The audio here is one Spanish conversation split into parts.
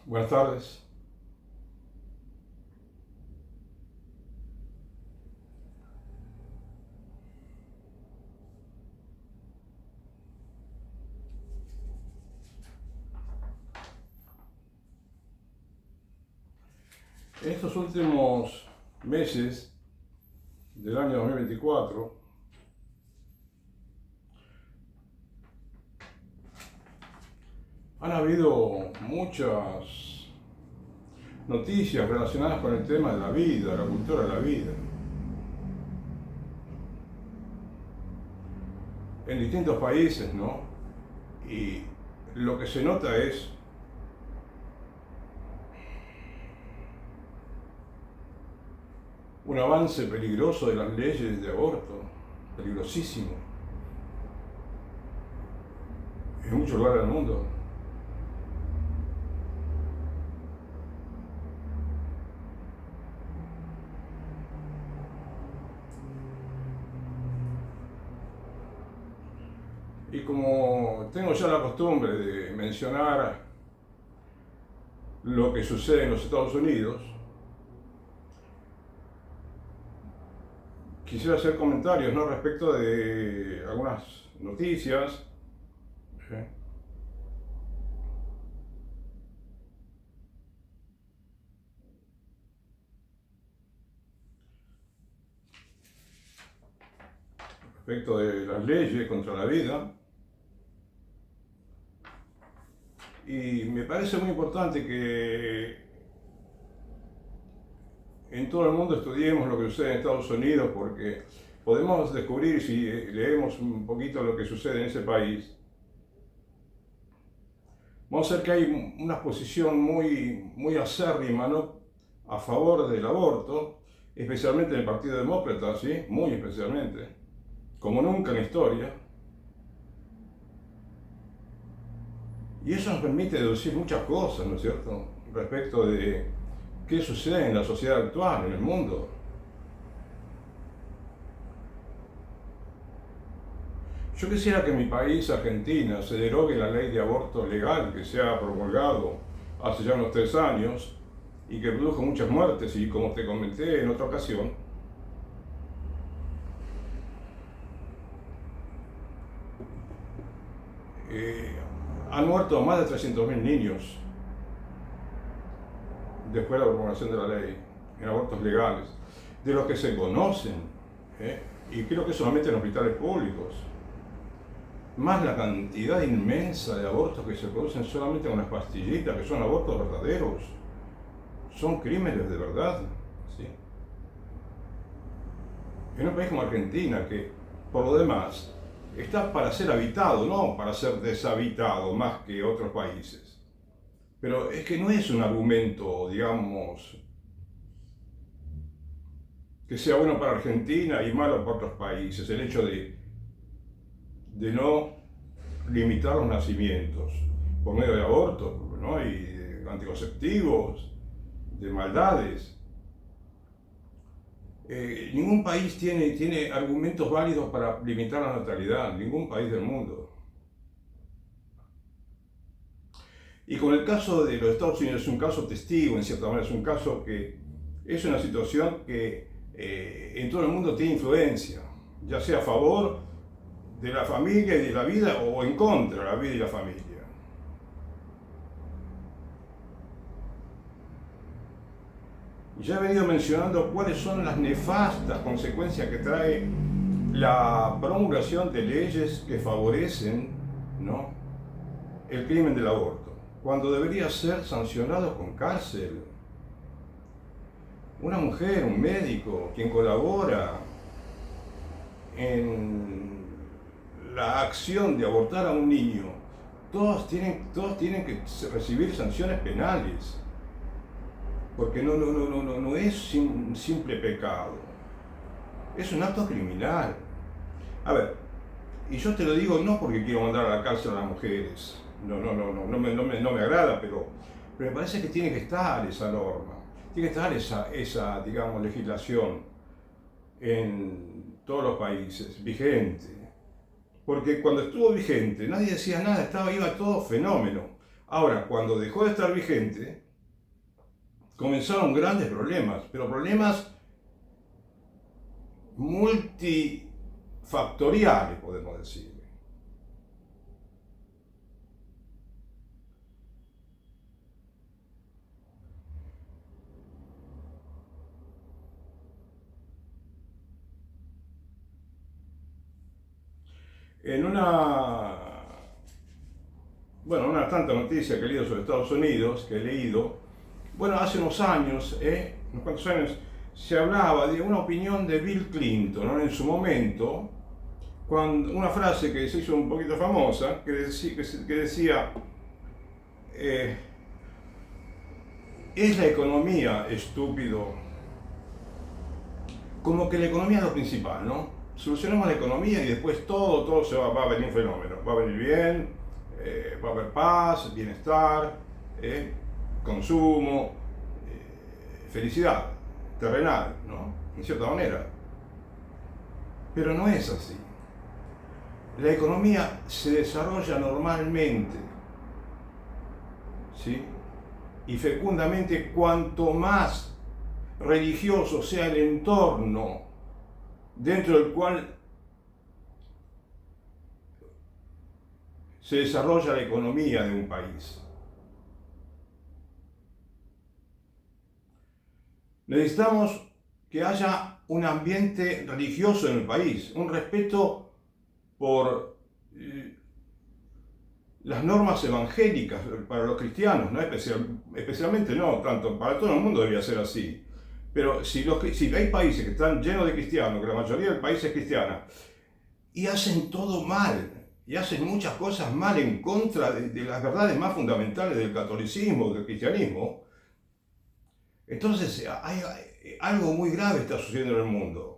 Buenas tardes. En estos últimos meses del año 2024 han habido muchas noticias relacionadas con el tema de la vida, la cultura de la vida, en distintos países, ¿no? Y lo que se nota es un avance peligroso de las leyes de aborto, peligrosísimo, en muchos lugares del mundo. Y como tengo ya la costumbre de mencionar lo que sucede en los Estados Unidos, quisiera hacer comentarios, ¿no?, respecto de algunas noticias. ¿Sí? Respecto de las leyes contra la vida. Y me parece muy importante que en todo el mundo estudiemos lo que sucede en Estados Unidos, porque podemos descubrir, si leemos un poquito lo que sucede en ese país, vamos a ver que hay una posición muy acérrima, ¿no?, a favor del aborto, especialmente en el Partido Demócrata, ¿sí?, muy especialmente, como nunca en la historia. Y eso nos permite deducir muchas cosas, ¿no es cierto?, respecto de qué sucede en la sociedad actual, en el mundo. Yo quisiera que en mi país, Argentina, se derogue la ley de aborto legal que se ha promulgado hace ya unos 3 años y que produjo muchas muertes, y como te comenté en otra ocasión, han muerto más de 300.000 niños después de la promulgación de la ley en abortos legales, de los que se conocen, y creo que solamente en hospitales públicos, más la cantidad inmensa de abortos que se producen solamente con las pastillitas, que son abortos verdaderos, son crímenes de verdad, ¿sí? En un país como Argentina, que por lo demás está para ser habitado, no para ser deshabitado más que otros países. Pero es que no es un argumento, digamos, que sea bueno para Argentina y malo para otros países, el hecho de no limitar los nacimientos por medio de abortos, ¿no?, y de anticonceptivos, de maldades. Ningún país tiene argumentos válidos para limitar la natalidad, ningún país del mundo. Y con el caso de los Estados Unidos es un caso testigo, en cierta manera, es un caso que es una situación que en todo el mundo tiene influencia, ya sea a favor de la familia y de la vida o en contra de la vida y la familia. Ya he venido mencionando cuáles son las nefastas consecuencias que trae la promulgación de leyes que favorecen, ¿no?, el crimen del aborto, cuando debería ser sancionado con cárcel. Una mujer, un médico, quien colabora en la acción de abortar a un niño, todos tienen que recibir sanciones penales, porque no es un simple pecado, es un acto criminal. A ver, y yo te lo digo no porque quiero mandar a la cárcel a las mujeres, no me agrada, pero me parece que tiene que estar esa norma, tiene que estar esa, digamos, legislación en todos los países, vigente. Porque cuando estuvo vigente nadie decía nada, iba todo fenómeno. Ahora, cuando dejó de estar vigente, comenzaron grandes problemas, pero problemas multifactoriales, podemos decir. En una tanta noticia que he leído sobre Estados Unidos, bueno, hace unos años, unos cuantos años, se hablaba de una opinión de Bill Clinton, ¿no? En su momento, una frase que se hizo un poquito famosa, que decía ¿es la economía, estúpido? Como que la economía es lo principal, ¿no? Solucionamos la economía y después todo va a venir un fenómeno, va a venir bien, va a haber paz, bienestar, consumo, felicidad terrenal, ¿no? En cierta manera. Pero no es así. La economía se desarrolla normalmente, ¿sí? Y fecundamente cuanto más religioso sea el entorno dentro del cual se desarrolla la economía de un país. Necesitamos que haya un ambiente religioso en el país, un respeto por las normas evangélicas para los cristianos, ¿no? Especialmente no, tanto para todo el mundo debería ser así. Pero si hay países que están llenos de cristianos, que la mayoría del país es cristiana, y hacen todo mal, y hacen muchas cosas mal en contra de las verdades más fundamentales del catolicismo, del cristianismo, entonces hay algo muy grave está sucediendo en el mundo.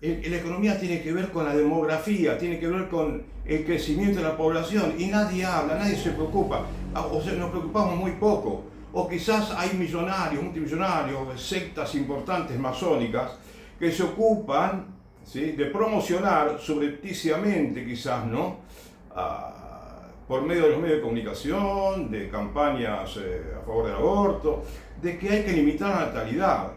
La economía tiene que ver con la demografía, tiene que ver con el crecimiento de la población y nadie habla, nadie se preocupa, o sea, nos preocupamos muy poco. O quizás hay millonarios, multimillonarios, sectas importantes masónicas que se ocupan, ¿sí?, de promocionar subrepticiamente quizás, ¿no?, por medio de los medios de comunicación, de campañas a favor del aborto, de que hay que limitar la natalidad.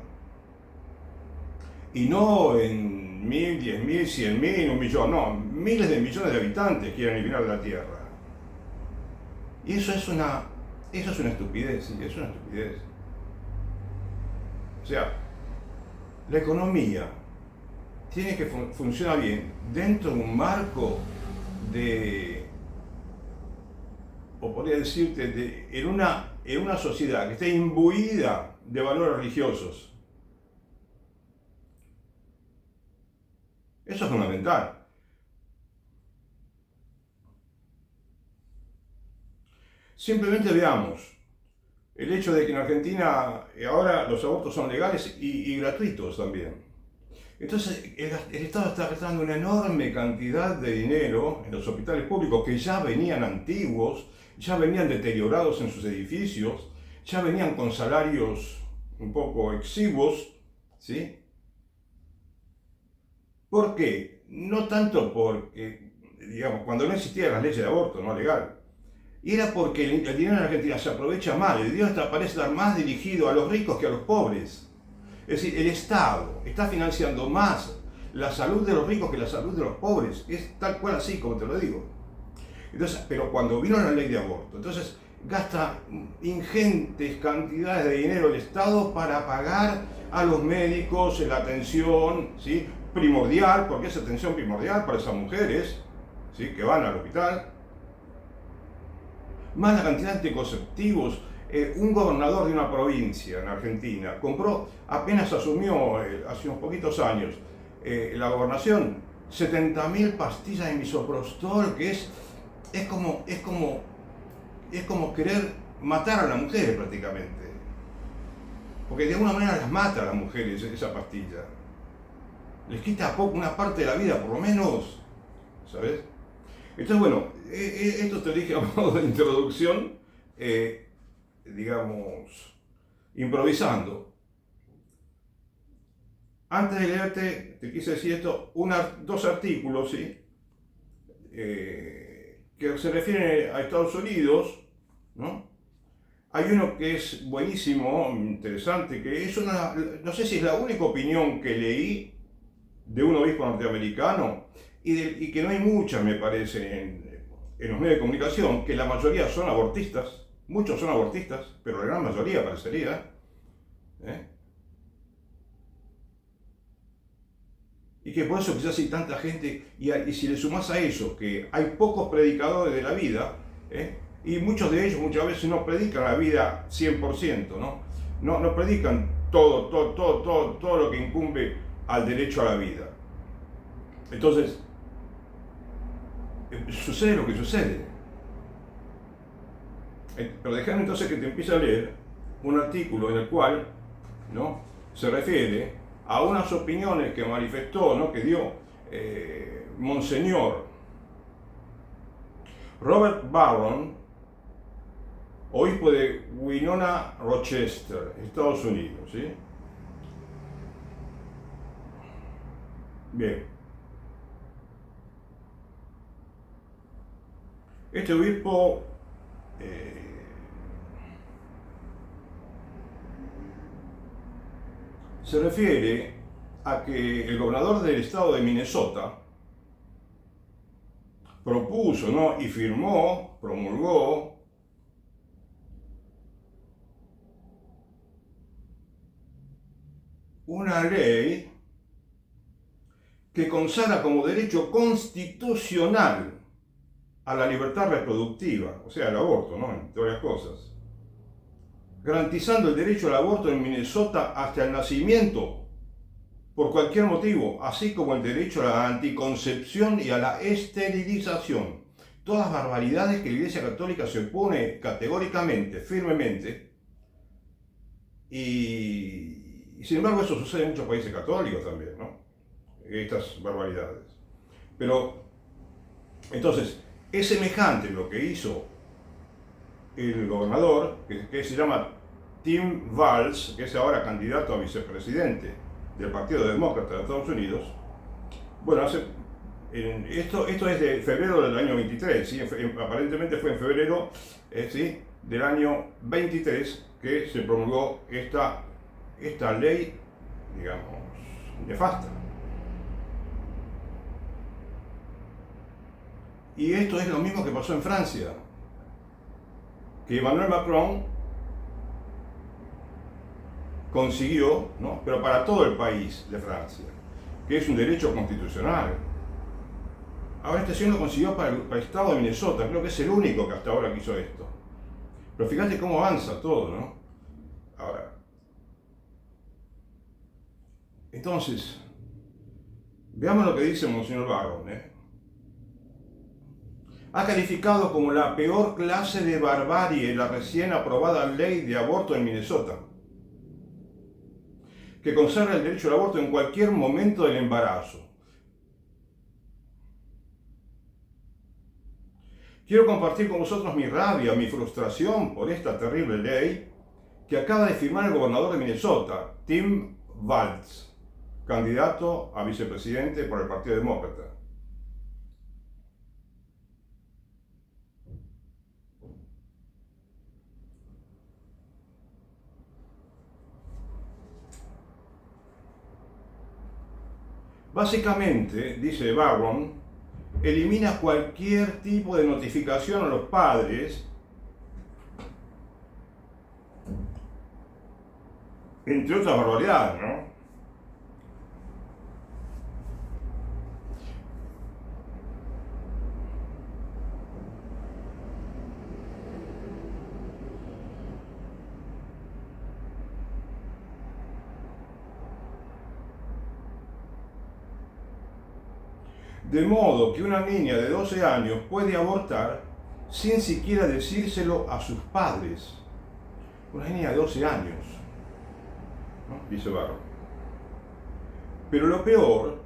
Y no en 1000, 10.000, 100.000, 1.000.000, no, miles de millones de habitantes quieren eliminar de la Tierra. Y eso es una estupidez, sí, es una estupidez. O sea, la economía tiene que funcionar bien dentro de un marco o podría decirte, en una sociedad que esté imbuida de valores religiosos. Eso es fundamental. Simplemente veamos el hecho de que en Argentina ahora los abortos son legales y gratuitos también. Entonces el Estado está gastando una enorme cantidad de dinero en los hospitales públicos que ya venían antiguos, ya venían deteriorados en sus edificios, ya venían con salarios un poco exiguos, ¿sí? ¿Por qué? No tanto porque, digamos, cuando no existían las leyes de aborto, no legal, era porque el dinero en Argentina se aprovecha mal, el dinero parece estar más dirigido a los ricos que a los pobres. Es decir, el Estado está financiando más la salud de los ricos que la salud de los pobres. Es tal cual así, como te lo digo. Entonces, pero cuando vino la ley de aborto, entonces gasta ingentes cantidades de dinero el Estado para pagar a los médicos la atención, ¿sí?, primordial, porque es atención primordial para esas mujeres, ¿sí?, que van al hospital. Más la cantidad de anticonceptivos. Un gobernador de una provincia en Argentina compró, apenas asumió hace unos poquitos años la gobernación, 70.000 pastillas de misoprostol, que es como querer matar a las mujeres prácticamente. Porque de alguna manera las mata a las mujeres esa pastilla. Les quita una parte de la vida, por lo menos, ¿sabes? Entonces, bueno, esto te lo dije a modo de introducción, digamos, improvisando. Antes de leerte, te quise decir esto, dos artículos, ¿sí?, que se refieren a Estados Unidos, ¿no? Hay uno que es buenísimo, interesante, que es una, no sé si es la única opinión que leí de un obispo norteamericano, y que no hay muchas, me parece, en los medios de comunicación, que la mayoría son abortistas, muchos son abortistas, pero la gran mayoría parecería, ¿eh? Y que por eso quizás hay tanta gente, y si le sumás a eso, que hay pocos predicadores de la vida, ¿eh? Y muchos de ellos muchas veces no predican la vida 100%, ¿no? No predican todo lo que incumbe al derecho a la vida. Entonces, sucede lo que sucede. Pero déjame entonces que te empiece a leer un artículo en el cual, ¿no?, se refiere a unas opiniones que manifestó, ¿no?, que dio Monseñor Robert Barron, obispo de Winona, Rochester, Estados Unidos, ¿sí? Bien. Este obispo se refiere a que el gobernador del estado de Minnesota propuso, ¿no?, y firmó, promulgó una ley que consagra como derecho constitucional a la libertad reproductiva, o sea, el aborto, ¿no?, entre otras cosas, garantizando el derecho al aborto en Minnesota hasta el nacimiento, por cualquier motivo, así como el derecho a la anticoncepción y a la esterilización. Todas barbaridades que la Iglesia Católica se opone categóricamente, firmemente, y sin embargo eso sucede en muchos países católicos también, ¿no?, estas barbaridades. Pero, entonces, es semejante lo que hizo el gobernador, que se llama Tim Walz, que es ahora candidato a vicepresidente del Partido Demócrata de Estados Unidos. Bueno, esto es de febrero del año 23, ¿sí? Aparentemente fue en febrero, ¿sí?, del año 23 que se promulgó esta ley, digamos, nefasta. Y esto es lo mismo que pasó en Francia, que Emmanuel Macron consiguió, ¿no?, pero para todo el país de Francia, que es un derecho constitucional. Ahora este señor lo consiguió para el estado de Minnesota, creo que es el único que hasta ahora quiso esto. Pero fíjate cómo avanza todo, ¿no? Ahora, entonces, veamos lo que dice Monseñor Barron, ¿eh? Ha calificado como la peor clase de barbarie la recién aprobada ley de aborto en Minnesota, que consagra el derecho al aborto en cualquier momento del embarazo. Quiero compartir con vosotros mi rabia, mi frustración por esta terrible ley que acaba de firmar el gobernador de Minnesota, Tim Walz, candidato a vicepresidente por el Partido Demócrata. Básicamente, dice Barron, elimina cualquier tipo de notificación a los padres, entre otras barbaridades, ¿no? De modo que una niña de 12 años puede abortar sin siquiera decírselo a sus padres. Una niña de 12 años, ¿no?, dice Barron. Pero lo peor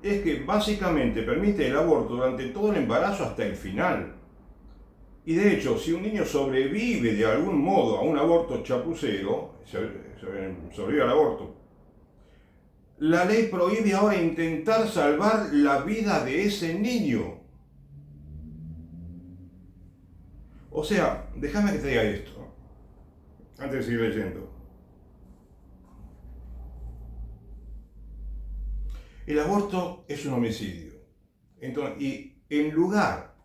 es que básicamente permite el aborto durante todo el embarazo hasta el final. Y de hecho, si un niño sobrevive de algún modo a un aborto chapucero, sobrevive al aborto, la ley prohíbe ahora intentar salvar la vida de ese niño. O sea, déjame que te diga esto, antes de seguir leyendo. El aborto es un homicidio. Entonces, y en lugar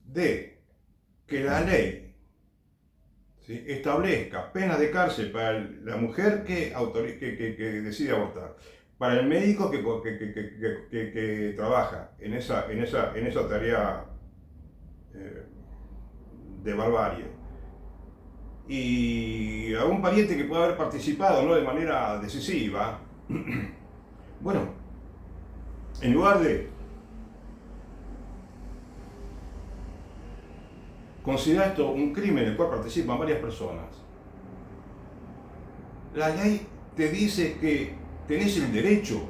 de que la ley, ¿sí?, establezca penas de cárcel para la mujer que decide abortar, para el médico que trabaja en esa tarea de barbarie, y a un pariente que pueda haber participado, ¿no?, de manera decisiva, bueno, en lugar de considerar esto un crimen en el cual participan varias personas, la ley te dice que tenés el derecho,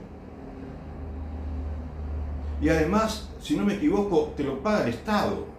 y además, si no me equivoco, te lo paga el Estado.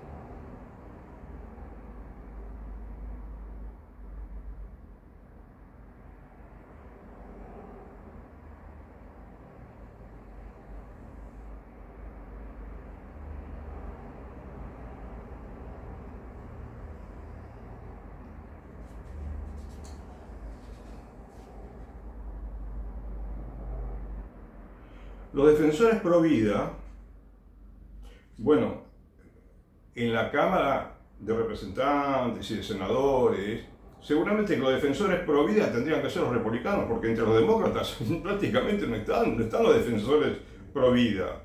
Los defensores pro vida, bueno, en la Cámara de Representantes y de Senadores, seguramente que los defensores pro vida tendrían que ser los republicanos, porque entre los demócratas prácticamente no están los defensores pro vida.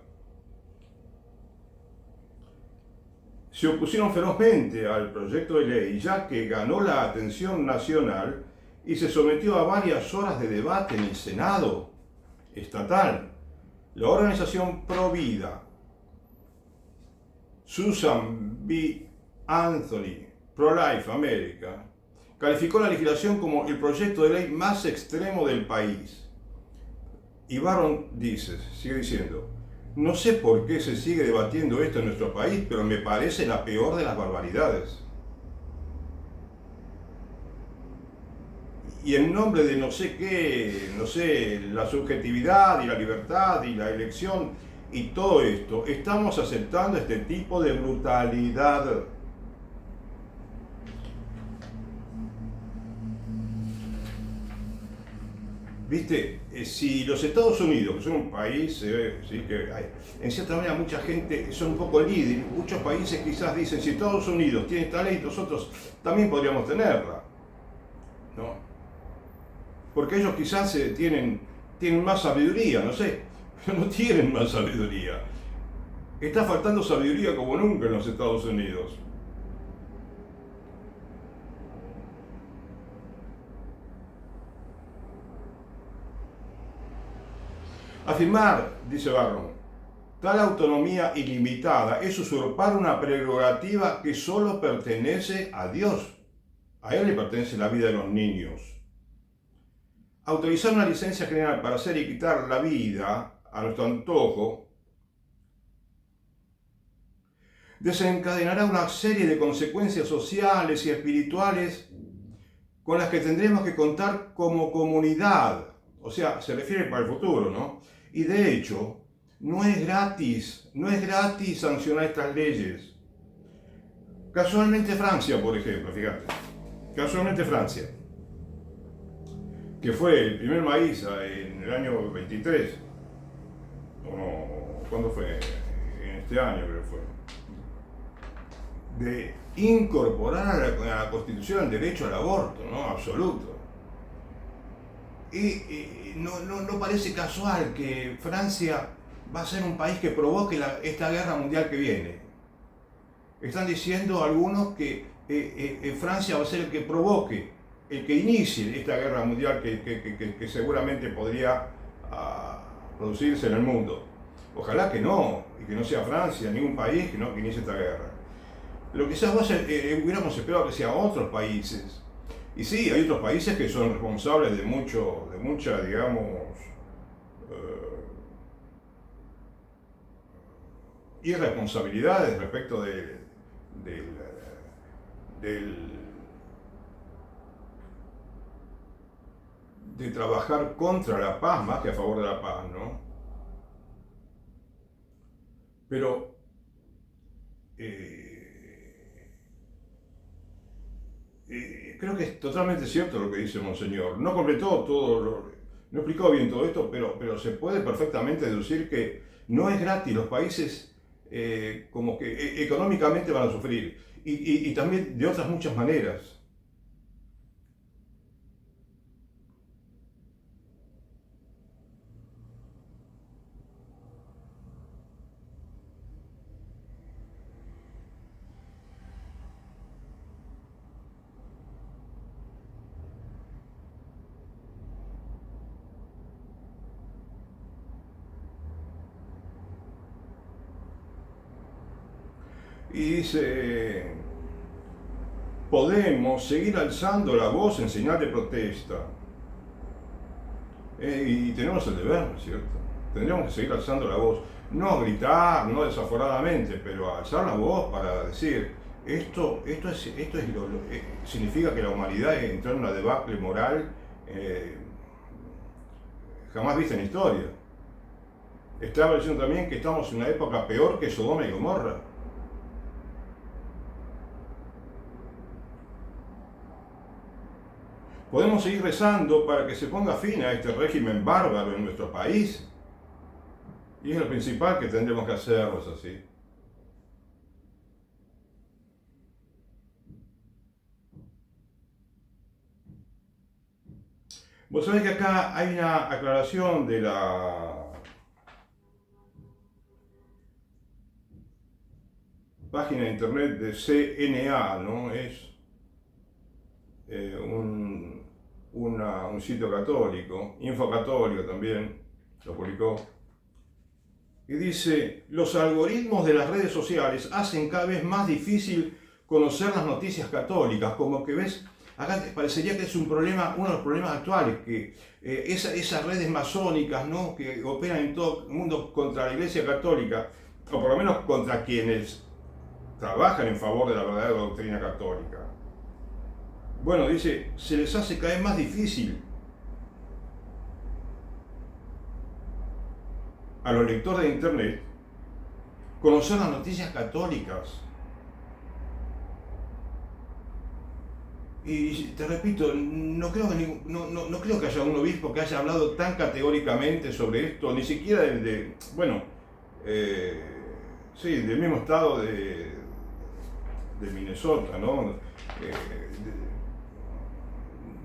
Se opusieron ferozmente al proyecto de ley, ya que ganó la atención nacional y se sometió a varias horas de debate en el Senado estatal. La organización pro vida, Susan B. Anthony, Pro-Life America, calificó la legislación como el proyecto de ley más extremo del país. Y Barron sigue diciendo, no sé por qué se sigue debatiendo esto en nuestro país, pero me parece la peor de las barbaridades. Y en nombre de no sé qué, no sé, la subjetividad y la libertad y la elección y todo esto, estamos aceptando este tipo de brutalidad. Viste, si los Estados Unidos, que son un país, ¿sí?, que hay, en cierta manera mucha gente son un poco líder, muchos países quizás dicen, si Estados Unidos tiene esta ley, nosotros también podríamos tenerla, ¿no? Porque ellos quizás tienen más sabiduría, no sé, pero no tienen más sabiduría. Está faltando sabiduría como nunca en los Estados Unidos. Afirmar, dice Barron, tal autonomía ilimitada es usurpar una prerrogativa que solo pertenece a Dios. A Él le pertenece la vida de los niños. Autorizar una licencia general para hacer y quitar la vida a nuestro antojo desencadenará una serie de consecuencias sociales y espirituales con las que tendremos que contar como comunidad. O sea, se refiere para el futuro, ¿no? Y de hecho, no es gratis sancionar estas leyes. Casualmente Francia, por ejemplo, fíjate, casualmente Francia, que fue el primer país en el año 23, o no, ¿cuándo fue? En este año creo que fue, de incorporar a la Constitución el derecho al aborto, ¿no? Absoluto. Y no parece casual que Francia va a ser un país que provoque esta guerra mundial que viene. Están diciendo algunos que Francia va a ser el que provoque, el que inicie esta guerra mundial que seguramente podría producirse en el mundo. Ojalá que no, y que no sea Francia, ningún país que inicie esta guerra. Lo que quizás hubiéramos esperado que sean otros países. Y sí, hay otros países que son responsables de mucha, digamos, irresponsabilidades respecto de trabajar contra la paz más que a favor de la paz, ¿no? Pero creo que es totalmente cierto lo que dice Monseñor. No completó todo, no explicó bien todo esto, pero se puede perfectamente deducir que no es gratis. Los países como que económicamente van a sufrir y también de otras muchas maneras. Y dice, podemos seguir alzando la voz en señal de protesta. Y tenemos el deber, ¿no es cierto? Tendríamos que seguir alzando la voz. No gritar, no desaforadamente, pero alzar la voz para decir, significa que la humanidad entró en una debacle moral eh, jamás vista en la historia. Estaba diciendo también que estamos en una época peor que Sodoma y Gomorra. Podemos seguir rezando para que se ponga fin a este régimen bárbaro en nuestro país. Y es lo principal que tendremos que hacerlo, es así. Vos sabés que acá hay una aclaración de la página de internet de CNA, ¿no? Es un sitio católico, Infocatólico también, lo publicó. Y dice, los algoritmos de las redes sociales hacen cada vez más difícil conocer las noticias católicas, como que ves, acá parecería que es un problema, uno de los problemas actuales, que esas redes masónicas, ¿no?, que operan en todo el mundo contra la Iglesia Católica, o por lo menos contra quienes trabajan en favor de la verdadera doctrina católica. Bueno, dice, se les hace cada vez más difícil a los lectores de Internet conocer las noticias católicas. Y te repito, no creo que haya un obispo que haya hablado tan categóricamente sobre esto, ni siquiera eh, sí, del mismo estado de Minnesota, ¿no?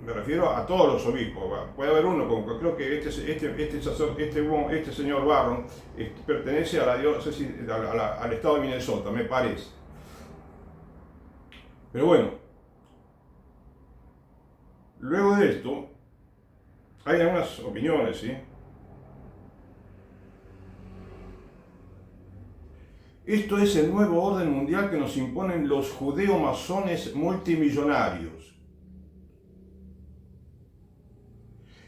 Me refiero a todos los obispos. Puede haber uno, como creo que este señor Barron pertenece a la diócesis, al estado de Minnesota, me parece. Pero bueno, luego de esto, hay algunas opiniones, ¿sí? Esto es el nuevo orden mundial que nos imponen los judeo-masones multimillonarios.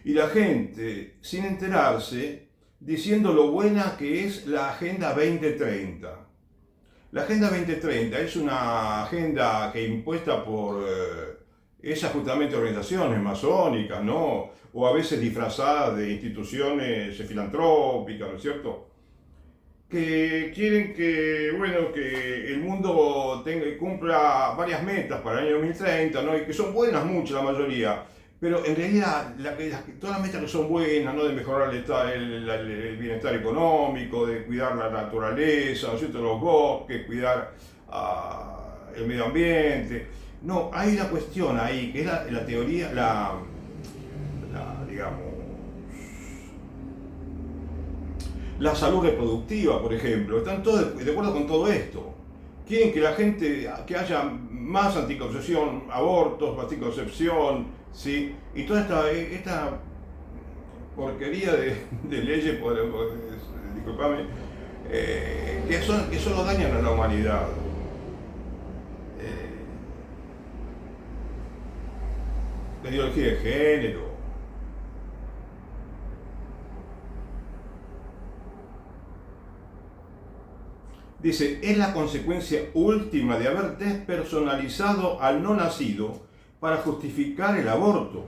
Y la gente, sin enterarse, diciendo lo buena que es la Agenda 2030. La Agenda 2030 es una agenda que impuesta por esas justamente organizaciones masónicas, ¿no? O a veces disfrazadas de instituciones filantrópicas, ¿no es cierto?, que quieren que, bueno, que el mundo cumpla varias metas para el año 2030, ¿no? Y que son buenas muchas la mayoría, pero en realidad todas las metas que son buenas, ¿no?, de mejorar el bienestar económico, de cuidar la naturaleza, ¿no es cierto?, los bosques, cuidar el medio ambiente. No, hay una cuestión ahí, que es la teoría, digamos, la salud reproductiva, por ejemplo. Están todos de acuerdo con todo esto. Quieren que la gente, que haya más anticoncepción, abortos, anticoncepción, ¿sí? Y toda esta porquería de leyes, disculpame, que solo dañan a la humanidad. La ideología de género. Dice, es la consecuencia última de haber despersonalizado al no nacido para justificar el aborto.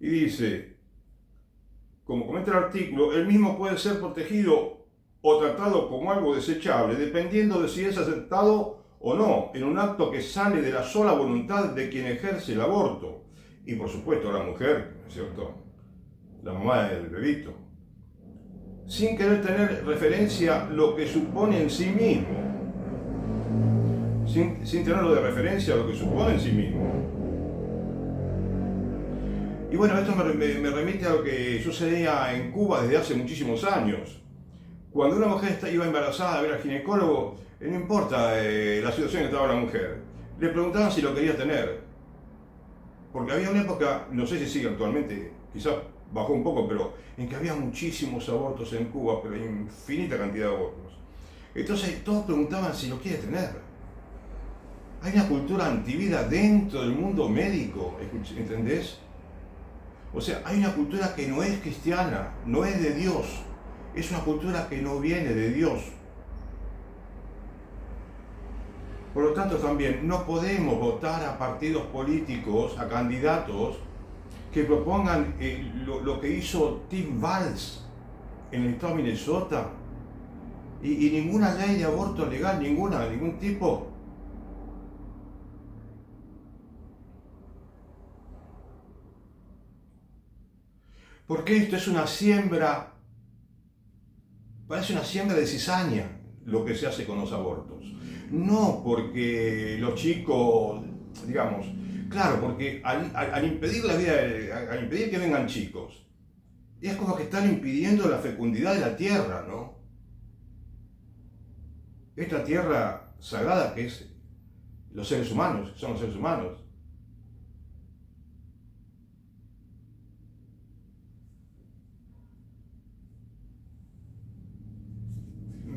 Y dice, como comenta el artículo, el mismo puede ser protegido o tratado como algo desechable, dependiendo de si es aceptado o no, en un acto que sale de la sola voluntad de quien ejerce el aborto. Y por supuesto la mujer, ¿no es cierto? La mamá del bebito. Sin querer tener referencia lo que supone en sí mismo. Sin tenerlo de referencia a lo que supone en sí mismo. Y bueno, esto me remite a lo que sucedía en Cuba desde hace muchísimos años. Cuando una mujer iba embarazada a ver al ginecólogo, no importa la situación que estaba la mujer, le preguntaban si lo quería tener. Porque había una época, no sé si sigue actualmente, quizás bajó un poco, pero en que había muchísimos abortos en Cuba, pero infinita cantidad de abortos. Entonces todos preguntaban si lo quiere tener. Hay una cultura antivida dentro del mundo médico, ¿entendés? O sea, hay una cultura que no es cristiana, no es de Dios. Es una cultura que no viene de Dios. Por lo tanto, también no podemos votar a partidos políticos, a candidatos que propongan lo que hizo Tim Walz en el estado de Minnesota. Y ninguna ley de aborto legal, ningún tipo. Porque esto es una siembra, parece una siembra de cizaña lo que se hace con los abortos. No porque los chicos, digamos, claro, porque al impedir la vida, al impedir que vengan chicos, es como que están impidiendo la fecundidad de la tierra, ¿no? Esta tierra sagrada que es los seres humanos, son los seres humanos.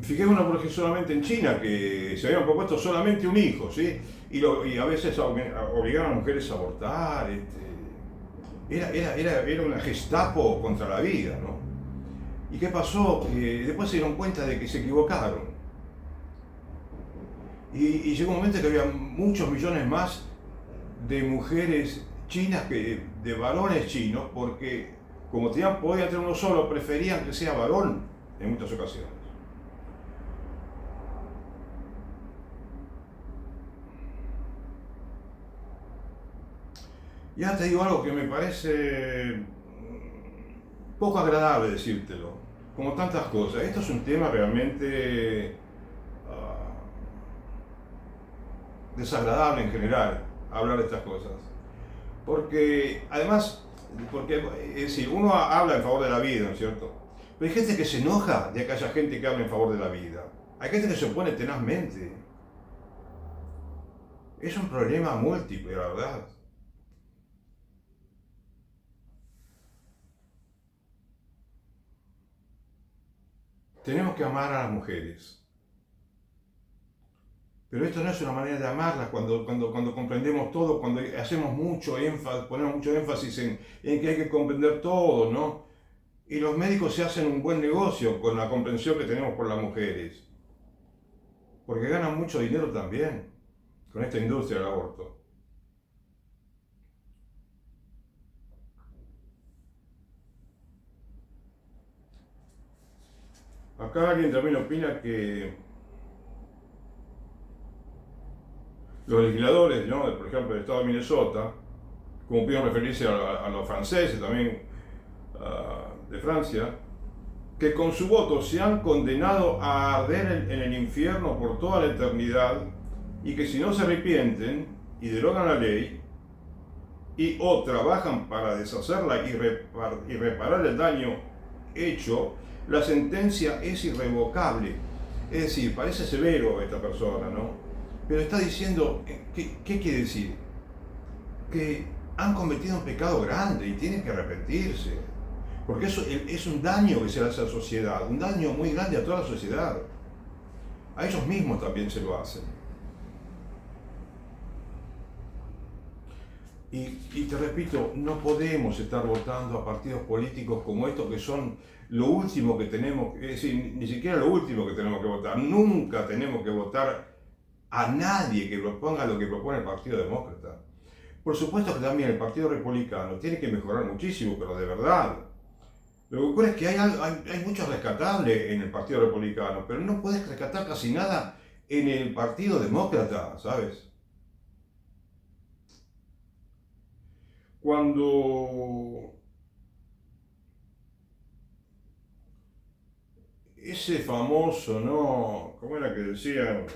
Fijémonos, por ejemplo, solamente en China, que se habían propuesto solamente un hijo, ¿sí? Y a veces obligaban a mujeres a abortar. Era una gestapo contra la vida, ¿no? ¿Y qué pasó? Después se dieron cuenta de que se equivocaron. Y llegó un momento que había muchos millones más de mujeres chinas que de varones chinos, porque como podían tener uno solo, preferían que sea varón en muchas ocasiones. Ya te digo algo que me parece poco agradable decírtelo, como tantas cosas. Esto es un tema realmente desagradable en general, hablar de estas cosas. Porque además, es decir, uno habla en favor de la vida, ¿no es cierto? Pero hay gente que se enoja de que haya gente que habla en favor de la vida. Hay gente que se opone tenazmente. Es un problema múltiple, la verdad. Tenemos que amar a las mujeres. Pero esto no es una manera de amarlas cuando comprendemos todo, cuando hacemos mucho énfasis, ponemos mucho énfasis en que hay que comprender todo, ¿no? Y los médicos se hacen un buen negocio con la comprensión que tenemos por las mujeres. Porque ganan mucho dinero también con esta industria del aborto. Acá alguien también opina que los legisladores, ¿no? Por ejemplo, del estado de Minnesota, como pudieron referirse a los franceses también de Francia, que con su voto se han condenado a arder en el infierno por toda la eternidad y que si no se arrepienten y derogan la ley o trabajan para deshacerla y reparar el daño hecho, la sentencia es irrevocable. Es decir, parece severo esta persona, ¿no? Pero está diciendo, ¿qué quiere decir? Que han cometido un pecado grande y tienen que arrepentirse. Porque eso es un daño que se le hace a la sociedad, un daño muy grande a toda la sociedad. A ellos mismos también se lo hacen. Y te repito, no podemos estar votando a partidos políticos como estos que son lo último que tenemos, es decir, ni siquiera lo último que tenemos que votar. Nunca tenemos que votar a nadie que proponga lo que propone el Partido Demócrata. Por supuesto que también el Partido Republicano tiene que mejorar muchísimo, pero de verdad. Lo que ocurre es que hay mucho rescatable en el Partido Republicano, pero no puedes rescatar casi nada en el Partido Demócrata, ¿sabes? Cuando ese famoso, ¿no? ¿Cómo era que decían?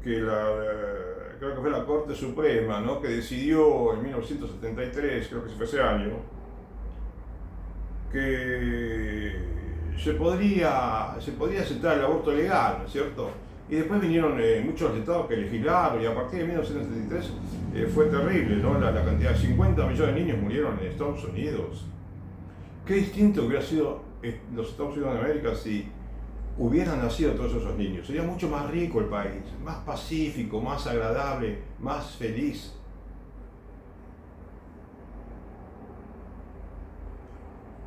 Eh, creo que fue la Corte Suprema, ¿no? Que decidió en 1973, creo que fue ese año, que se podría aceptar el aborto legal, ¿no es cierto? Y después vinieron muchos estados que legislaron y a partir de 1973 fue terrible, ¿no? La cantidad, 50 millones de niños murieron en Estados Unidos. Qué distinto hubiera sido los Estados Unidos de América si hubieran nacido todos esos niños. Sería mucho más rico el país, más pacífico, más agradable, más feliz.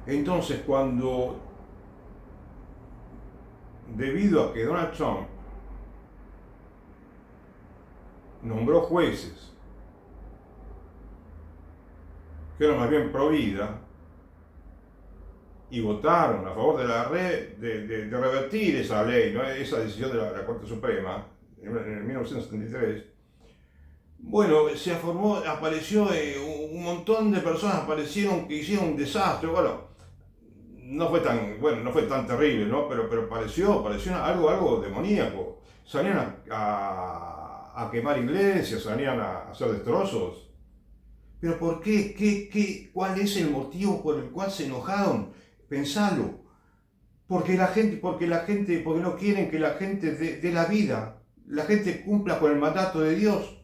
Entonces, cuando, debido a que Donald Trump nombró jueces que eran más bien pro vida y votaron a favor de revertir esa ley, ¿no? Esa decisión de la Corte Suprema en 1973, bueno, apareció un montón de personas aparecieron que hicieron un desastre. Bueno, no fue tan terrible, ¿no? Pero pareció algo demoníaco. Salían a quemar iglesias, salían a hacer destrozos. ¿Pero por qué? ¿Cuál es el motivo por el cual se enojaron? Pensalo. Porque no quieren que la gente dé la vida. La gente cumpla con el mandato de Dios.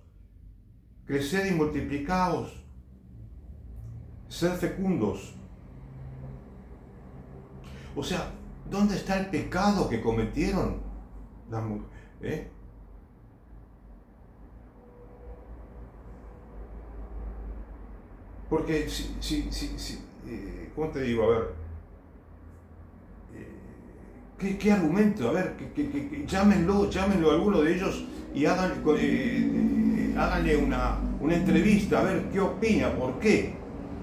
Creced y multiplicaos. Ser fecundos. O sea, ¿dónde está el pecado que cometieron las mujeres? Porque, ¿cómo te digo? A ver, ¿qué argumento? A ver, llámenlo a alguno de ellos y háganle una entrevista, a ver qué opina, por qué,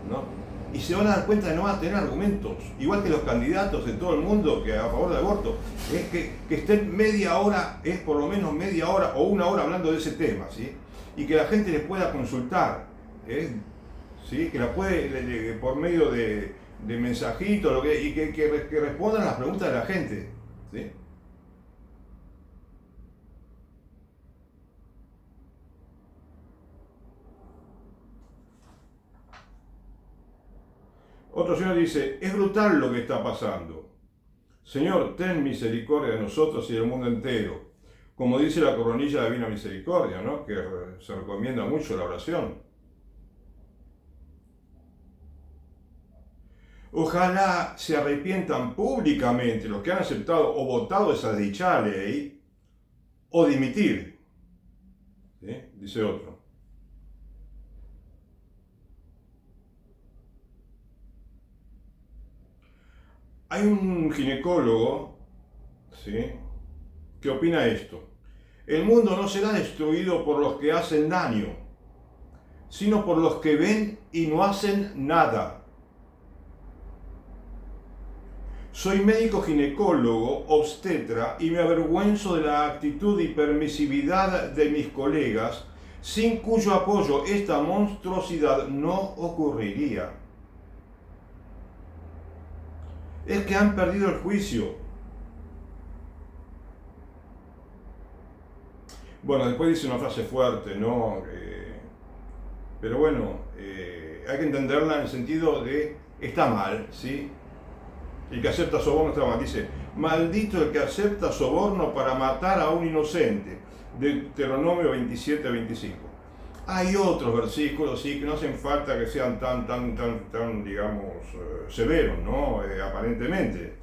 ¿no? Y se van a dar cuenta de que no van a tener argumentos, igual que los candidatos de todo el mundo que a favor del aborto, es que estén media hora, es por lo menos media hora o una hora hablando de ese tema, ¿sí? Y que la gente les pueda consultar, ¿sí? Que la puede, por medio de mensajitos, y que respondan las preguntas de la gente, ¿sí? Otro señor dice, es brutal lo que está pasando. Señor, ten misericordia de nosotros y del mundo entero. Como dice la coronilla de Divina Misericordia, ¿no? Que se recomienda mucho la oración. Ojalá se arrepientan públicamente los que han aceptado o votado esa dicha ley o dimitir, ¿sí? Dice otro. Hay un ginecólogo, ¿sí?, que opina esto. El mundo no será destruido por los que hacen daño, sino por los que ven y no hacen nada. Soy médico ginecólogo, obstetra, y me avergüenzo de la actitud y permisividad de mis colegas, sin cuyo apoyo esta monstruosidad no ocurriría. Es que han perdido el juicio. Bueno, después dice una frase fuerte, ¿no? Pero bueno, hay que entenderla en el sentido de está mal, ¿sí? El que acepta soborno está mal. Dice, maldito el que acepta soborno para matar a un inocente. Deuteronomio 27-25. Hay otros versículos, sí, que no hacen falta que sean tan digamos, severos, ¿no? Aparentemente,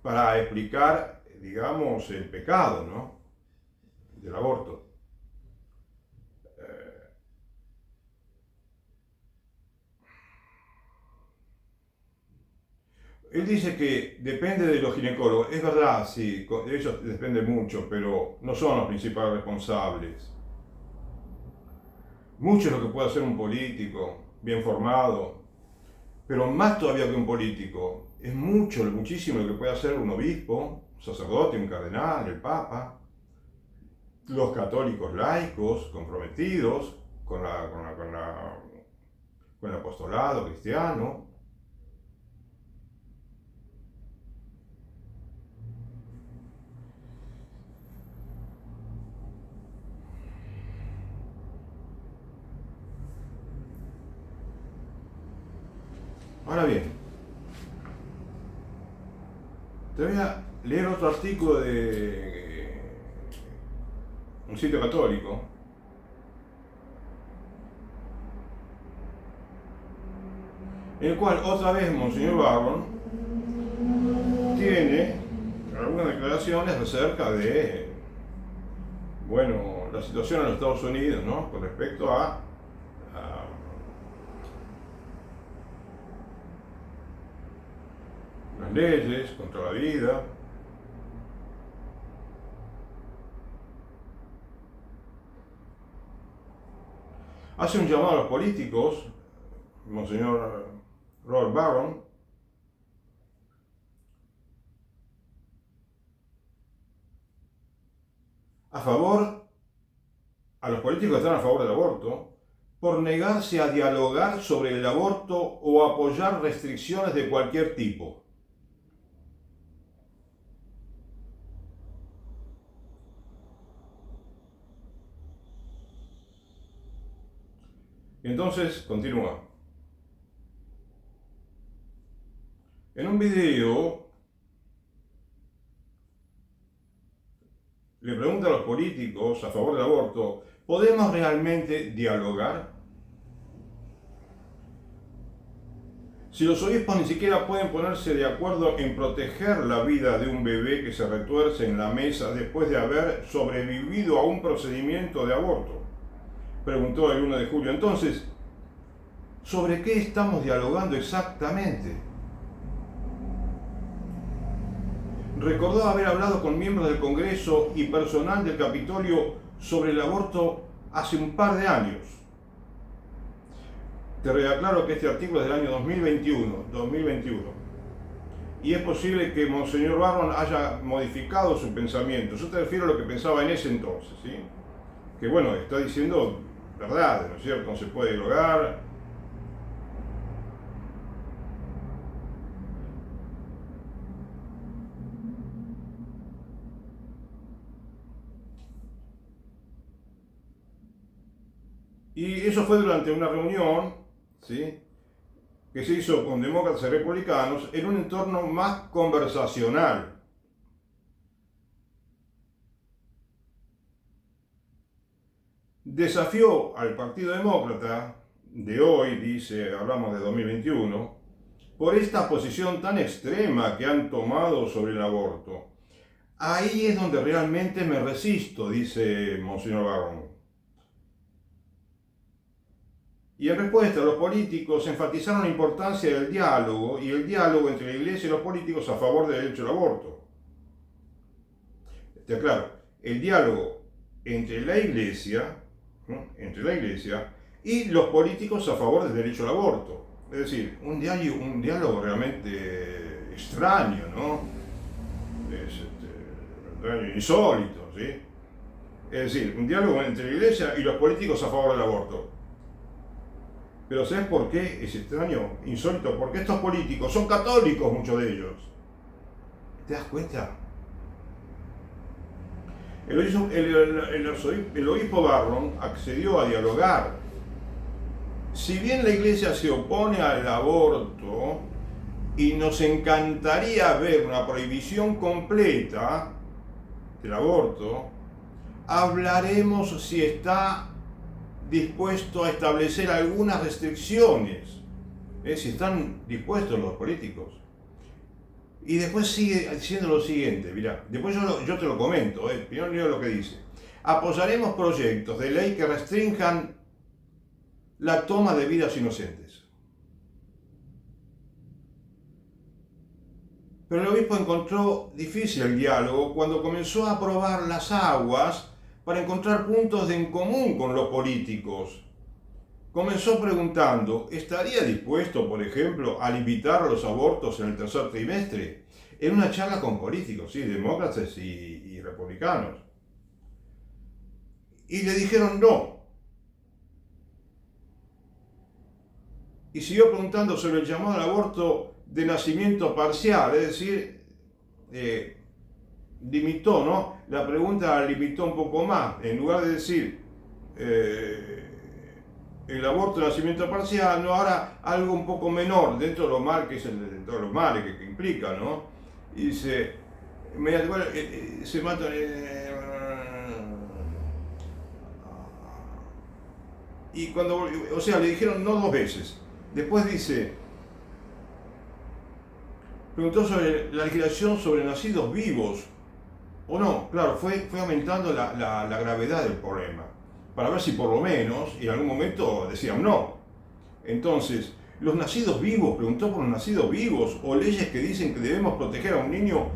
para explicar, digamos, el pecado, ¿no? Del aborto. Él dice que depende de los ginecólogos. Es verdad, sí, de ellos depende mucho, pero no son los principales responsables. Mucho es lo que puede hacer un político, bien formado, pero más todavía que un político, es mucho, muchísimo lo que puede hacer un obispo, un sacerdote, un cardenal, el papa, los católicos laicos comprometidos con el apostolado cristiano. Ahora bien, te voy a leer otro artículo de un sitio católico, en el cual otra vez Monseñor Barron tiene algunas declaraciones acerca de, bueno, la situación en los Estados Unidos, ¿no? Con respecto a las leyes contra la vida. Hace un llamado a los políticos, Monseñor Robert Barron, a los políticos que están a favor del aborto, por negarse a dialogar sobre el aborto o apoyar restricciones de cualquier tipo. Y entonces continúa. En un video le pregunta a los políticos a favor del aborto, ¿podemos realmente dialogar? Si los obispos ni siquiera pueden ponerse de acuerdo en proteger la vida de un bebé que se retuerce en la mesa después de haber sobrevivido a un procedimiento de aborto, preguntó el 1 de julio. Entonces, ¿sobre qué estamos dialogando exactamente? Recordó haber hablado con miembros del Congreso y personal del Capitolio sobre el aborto hace un par de años. Te reaclaro que este artículo es del año 2021, y es posible que Monseñor Barron haya modificado su pensamiento. Yo te refiero a lo que pensaba en ese entonces, ¿sí? Que bueno, está diciendo verdad, ¿no es cierto? No se puede lograr. Y eso fue durante una reunión, ¿sí?, que se hizo con demócratas y republicanos en un entorno más conversacional. Desafió al Partido Demócrata de hoy, dice, hablamos de 2021, por esta posición tan extrema que han tomado sobre el aborto. Ahí es donde realmente me resisto, dice Monseñor Barron. Y en respuesta, los políticos enfatizaron la importancia del diálogo y el diálogo entre la Iglesia y los políticos a favor del derecho al aborto. Está claro, el diálogo entre la Iglesia, ¿no?, y los políticos a favor del derecho al aborto. Es decir, un diálogo realmente extraño, ¿no? Insólito, ¿sí? Es decir, un diálogo entre la Iglesia y los políticos a favor del aborto. Pero ¿sabes por qué es extraño, insólito? Porque estos políticos son católicos, muchos de ellos. ¿Te das cuenta? El obispo Barron accedió a dialogar. Si bien la Iglesia se opone al aborto y nos encantaría ver una prohibición completa del aborto, hablaremos si está dispuesto a establecer algunas restricciones, si están dispuestos los políticos. Y después sigue diciendo lo siguiente, mirá, después yo te lo comento, primero leo lo que dice. Apoyaremos proyectos de ley que restrinjan la toma de vidas inocentes. Pero el obispo encontró difícil el diálogo cuando comenzó a probar las aguas para encontrar puntos en común con los políticos. Comenzó preguntando, ¿estaría dispuesto, por ejemplo, a limitar los abortos en el tercer trimestre? En una charla con políticos, sí, demócratas y republicanos. Y le dijeron no. Y siguió preguntando sobre el llamado al aborto de nacimiento parcial, es decir, limitó, ¿no? La pregunta la limitó un poco más. En lugar de decir el aborto de nacimiento parcial, ¿no? Ahora algo un poco menor, dentro de lo mal que es dentro de los males que implica, ¿no? Y dice, se mata. Y cuando, o sea, le dijeron no 2 veces. Después dice, preguntó sobre la legislación sobre nacidos vivos, o no, claro, fue aumentando la gravedad del problema, para ver si por lo menos, y en algún momento decían no. Entonces, los nacidos vivos, preguntó por los nacidos vivos, o leyes que dicen que debemos proteger a un niño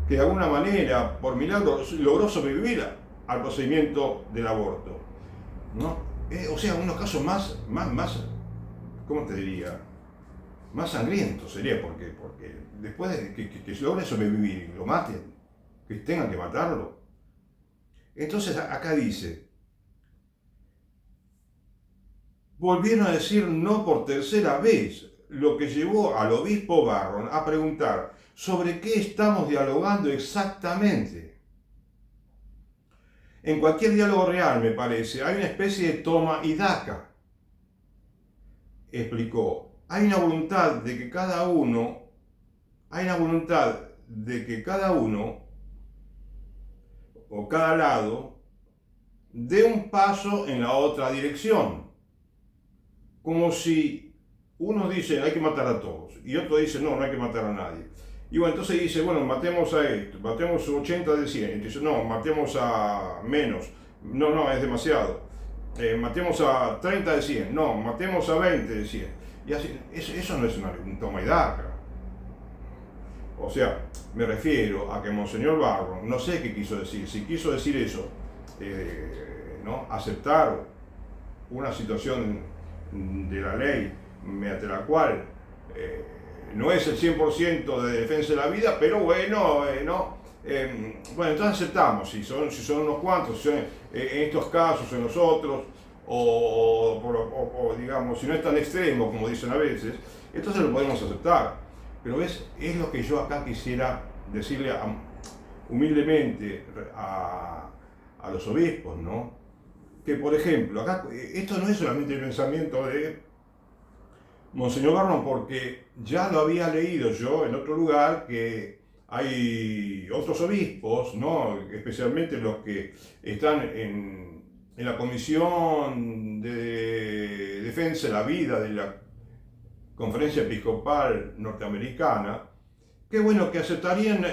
que de alguna manera, por milagro, logró sobrevivir al procedimiento del aborto, ¿no? O sea, unos casos más, ¿cómo te diría? Más sangrientos sería, porque después de que logre sobrevivir y lo maten, que tengan que matarlo. Entonces acá dice, volvieron a decir no por tercera vez, lo que llevó al obispo Barron a preguntar sobre qué estamos dialogando exactamente. En cualquier diálogo real, me parece, hay una especie de toma y daca. Explicó, hay una voluntad de que cada uno o cada lado dé un paso en la otra dirección. Como si uno dice hay que matar a todos y otro dice no hay que matar a nadie. Y bueno, entonces dice, bueno, matemos a esto, matemos 80 de 100. Entonces, no, matemos a menos. No, es demasiado. Matemos a 30 de 100. No, matemos a 20 de 100. Y así, eso no es un toma y daca. O sea, me refiero a que Monseñor Barron, no sé qué quiso decir. Si quiso decir eso, ¿no? Aceptar una situación de la ley mediante la cual no es el 100% de defensa de la vida, pero bueno, bueno, entonces aceptamos, si son unos cuantos, si son, en estos casos, en los otros, o digamos, si no es tan extremo como dicen a veces, entonces lo podemos aceptar. Pero es lo que yo acá quisiera decirle humildemente a los obispos, ¿no? Que por ejemplo, acá esto no es solamente el pensamiento de Monseñor Barron, porque ya lo había leído yo en otro lugar, que hay otros obispos, ¿no? Especialmente los que están en la Comisión de Defensa de la Vida de la Conferencia Episcopal Norteamericana, que bueno, que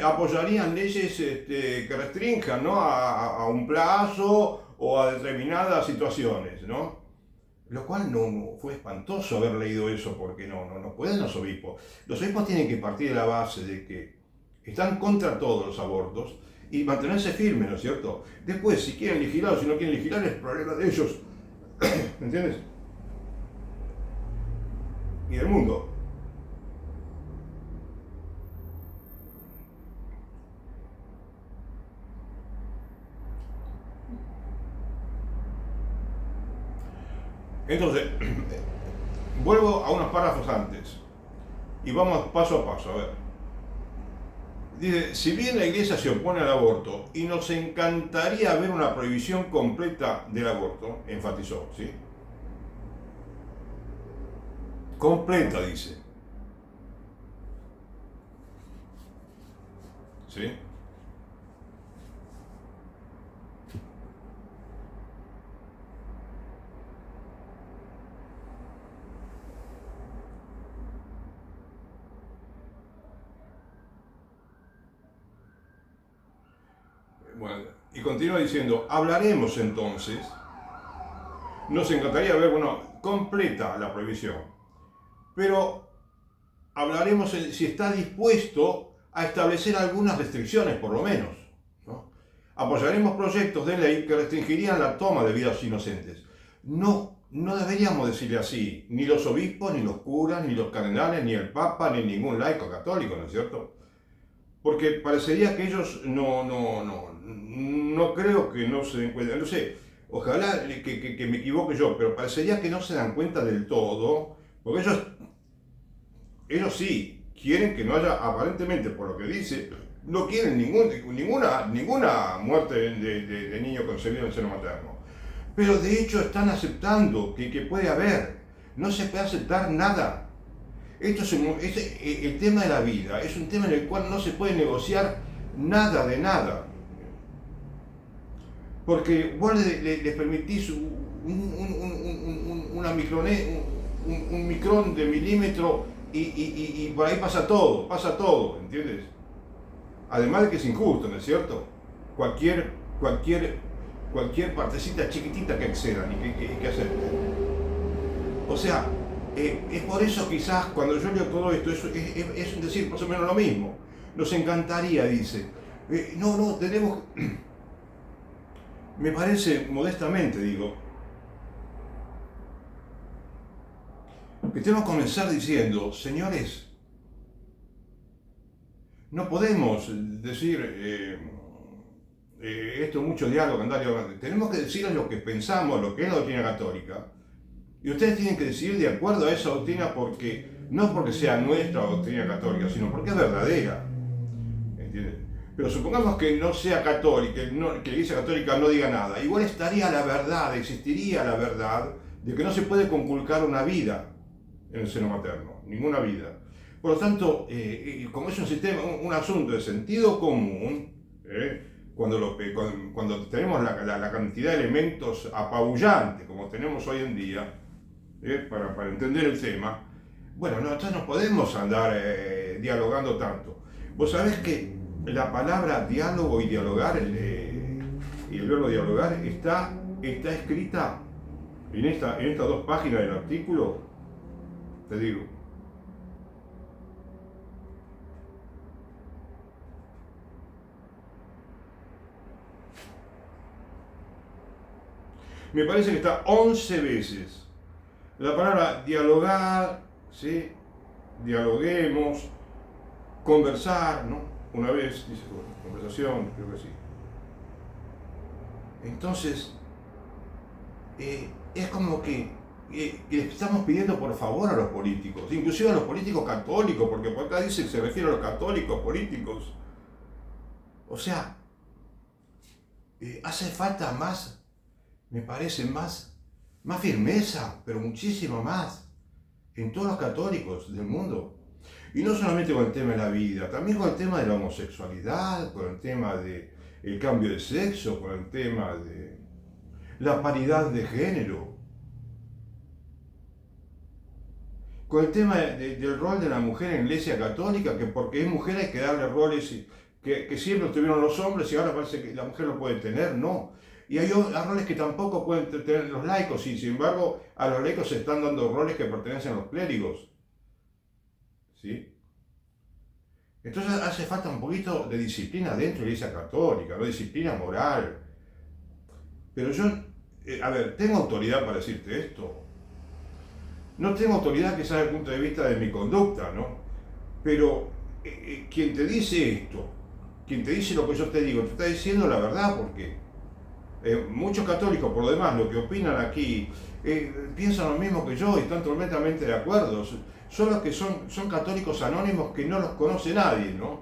apoyarían leyes que restrinjan, ¿no? a un plazo o a determinadas situaciones, ¿no? Lo cual no fue espantoso haber leído eso, porque no pueden los obispos. Los obispos tienen que partir de la base de que están contra todos los abortos y mantenerse firmes, ¿no es cierto? Después, si quieren legislar o si no quieren legislar, es problema de ellos. ¿Me entiendes? Y del mundo. Entonces, vuelvo a unos párrafos antes y vamos paso a paso, a ver. Dice, si bien la Iglesia se opone al aborto y nos encantaría ver una prohibición completa del aborto, enfatizó, ¿sí? Completa, dice. ¿Sí? Bueno, y continúa diciendo, hablaremos entonces, nos encantaría ver, bueno, completa la prohibición, pero hablaremos si está dispuesto a establecer algunas restricciones, por lo menos, ¿no? Apoyaremos proyectos de ley que restringirían la toma de vidas inocentes. No, no deberíamos decirle así, ni los obispos, ni los curas, ni los cardenales, ni el Papa, ni ningún laico católico, ¿no es cierto? Porque parecería que ellos no creo que no se den cuenta, no sé, ojalá que me equivoque yo, pero parecería que no se dan cuenta del todo, porque ellos sí quieren que no haya, aparentemente por lo que dice, no quieren ninguna muerte de niño concebido en el seno materno. Pero de hecho están aceptando que puede haber, no se puede aceptar nada. Esto es el tema de la vida, es un tema en el cual no se puede negociar nada de nada. Porque vos les permitís un micrón de milímetro y por ahí pasa todo, ¿entiendes? Además de que es injusto, ¿no es cierto? Cualquier partecita chiquitita que excedan y que acepten. O sea, es por eso quizás cuando yo leo todo esto, es decir más o menos lo mismo. Nos encantaría, dice. Tenemos... Me parece, modestamente digo, que tenemos que comenzar diciendo, señores, no podemos decir esto mucho diálogo, andar dialogando. Tenemos que decirles lo que pensamos, lo que es la doctrina católica. Y ustedes tienen que decidir de acuerdo a esa doctrina no porque sea nuestra doctrina católica, sino porque es verdadera. ¿Entienden? Pero supongamos que no sea católica, que la Iglesia Católica no diga nada. Igual estaría la verdad, existiría la verdad de que no se puede conculcar una vida en el seno materno, ninguna vida. Por lo tanto, como es un asunto de sentido común, cuando tenemos la cantidad de elementos apabullantes como tenemos hoy en día, para entender el tema, bueno, entonces no podemos andar dialogando tanto. Vos sabés que la palabra diálogo y dialogar, y el verbo dialogar, está escrita en estas dos páginas del artículo, te digo. Me parece que está 11 veces. La palabra dialogar, ¿sí? Dialoguemos, conversar, ¿no? Una vez, dice, bueno, conversación, creo que sí. Entonces, es como que le estamos pidiendo por favor a los políticos, inclusive a los políticos católicos, porque por acá dice que se refiere a los católicos políticos. O sea, hace falta más, me parece, más firmeza, pero muchísimo más, en todos los católicos del mundo. Y no solamente con el tema de la vida, también con el tema de la homosexualidad, con el tema del cambio de sexo, con el tema de la paridad de género, con el tema del rol de la mujer en la Iglesia Católica, que porque es mujer hay que darle roles que siempre tuvieron los hombres y ahora parece que la mujer lo puede tener, no. Y hay roles que tampoco pueden tener los laicos, y sin embargo a los laicos se están dando roles que pertenecen a los clérigos. ¿Sí? Entonces hace falta un poquito de disciplina dentro de la Iglesia Católica, ¿no? Disciplina moral. Pero yo, tengo autoridad para decirte esto. No tengo autoridad quizás desde el punto de vista de mi conducta, ¿no? Pero quien te dice esto, quien te dice lo que yo te digo, te está diciendo la verdad, porque muchos católicos, por lo demás, lo que opinan aquí, piensan lo mismo que yo y están totalmente de acuerdo. Solo que son católicos anónimos que no los conoce nadie, ¿no?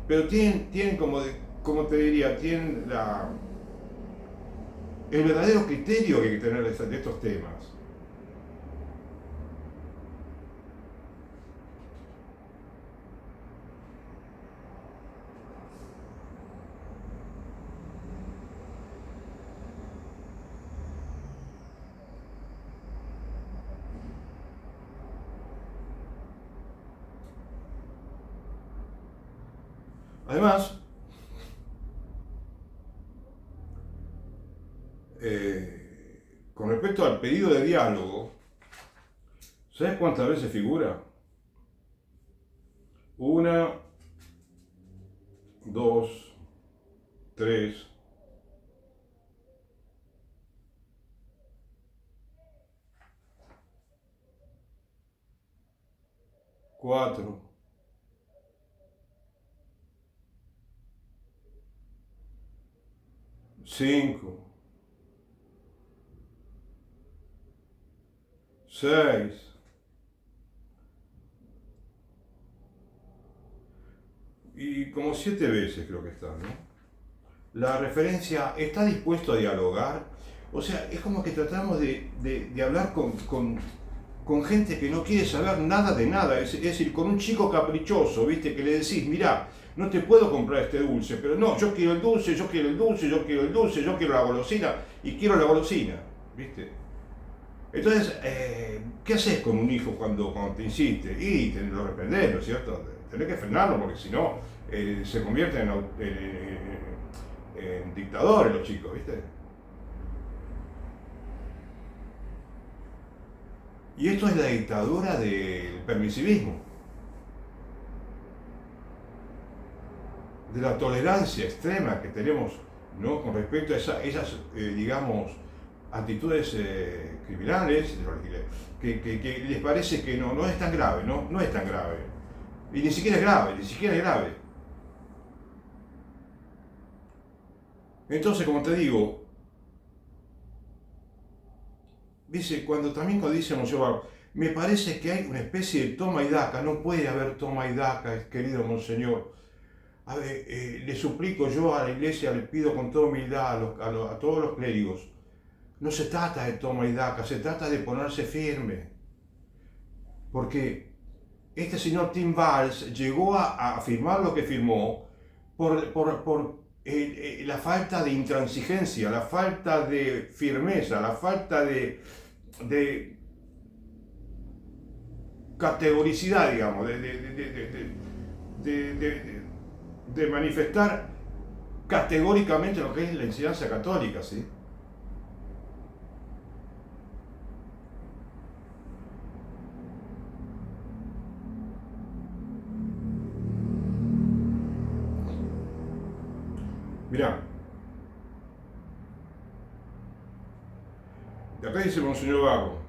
Pero tienen como te diría, tienen el verdadero criterio que hay que tener de estos temas. Además, con respecto al pedido de diálogo, ¿sabes cuántas veces figura? 1, 2, 3, 4, 5, 6, y como 7 veces creo que está, ¿no? La referencia está dispuesto a dialogar, o sea, es como que tratamos de hablar con gente que no quiere saber nada de nada, es decir, con un chico caprichoso, ¿viste? Que le decís, mirá, no te puedo comprar este dulce, pero no, yo quiero el dulce, yo quiero el dulce, yo quiero el dulce, yo quiero la golosina, y quiero la golosina, ¿viste? Entonces, ¿qué haces con un hijo cuando te insiste? Y lo reprendés, ¿no es cierto? Tenés que frenarlo, porque si no, se convierten en dictadores los chicos, ¿viste? Y esto es la dictadura del permisivismo, de la tolerancia extrema que tenemos, ¿no? Con respecto a esas digamos, actitudes criminales, que les parece que no es tan grave, ¿no? No es tan grave. Y ni siquiera es grave, ni siquiera es grave. Entonces, como te digo, dice, cuando dice Monseñor, me parece que hay una especie de toma y daca, no puede haber toma y daca, querido Monseñor. A ver, le suplico yo a la iglesia, le pido con toda humildad a todos los clérigos, no se trata de toma y daca, se trata de ponerse firme. Porque este señor Tim Walz llegó a firmar lo que firmó por la falta de intransigencia, la falta de firmeza, la falta de categoricidad, digamos, de manifestar categóricamente lo que es la enseñanza católica, ¿sí? Mirá, de acá dice Monseñor Gago,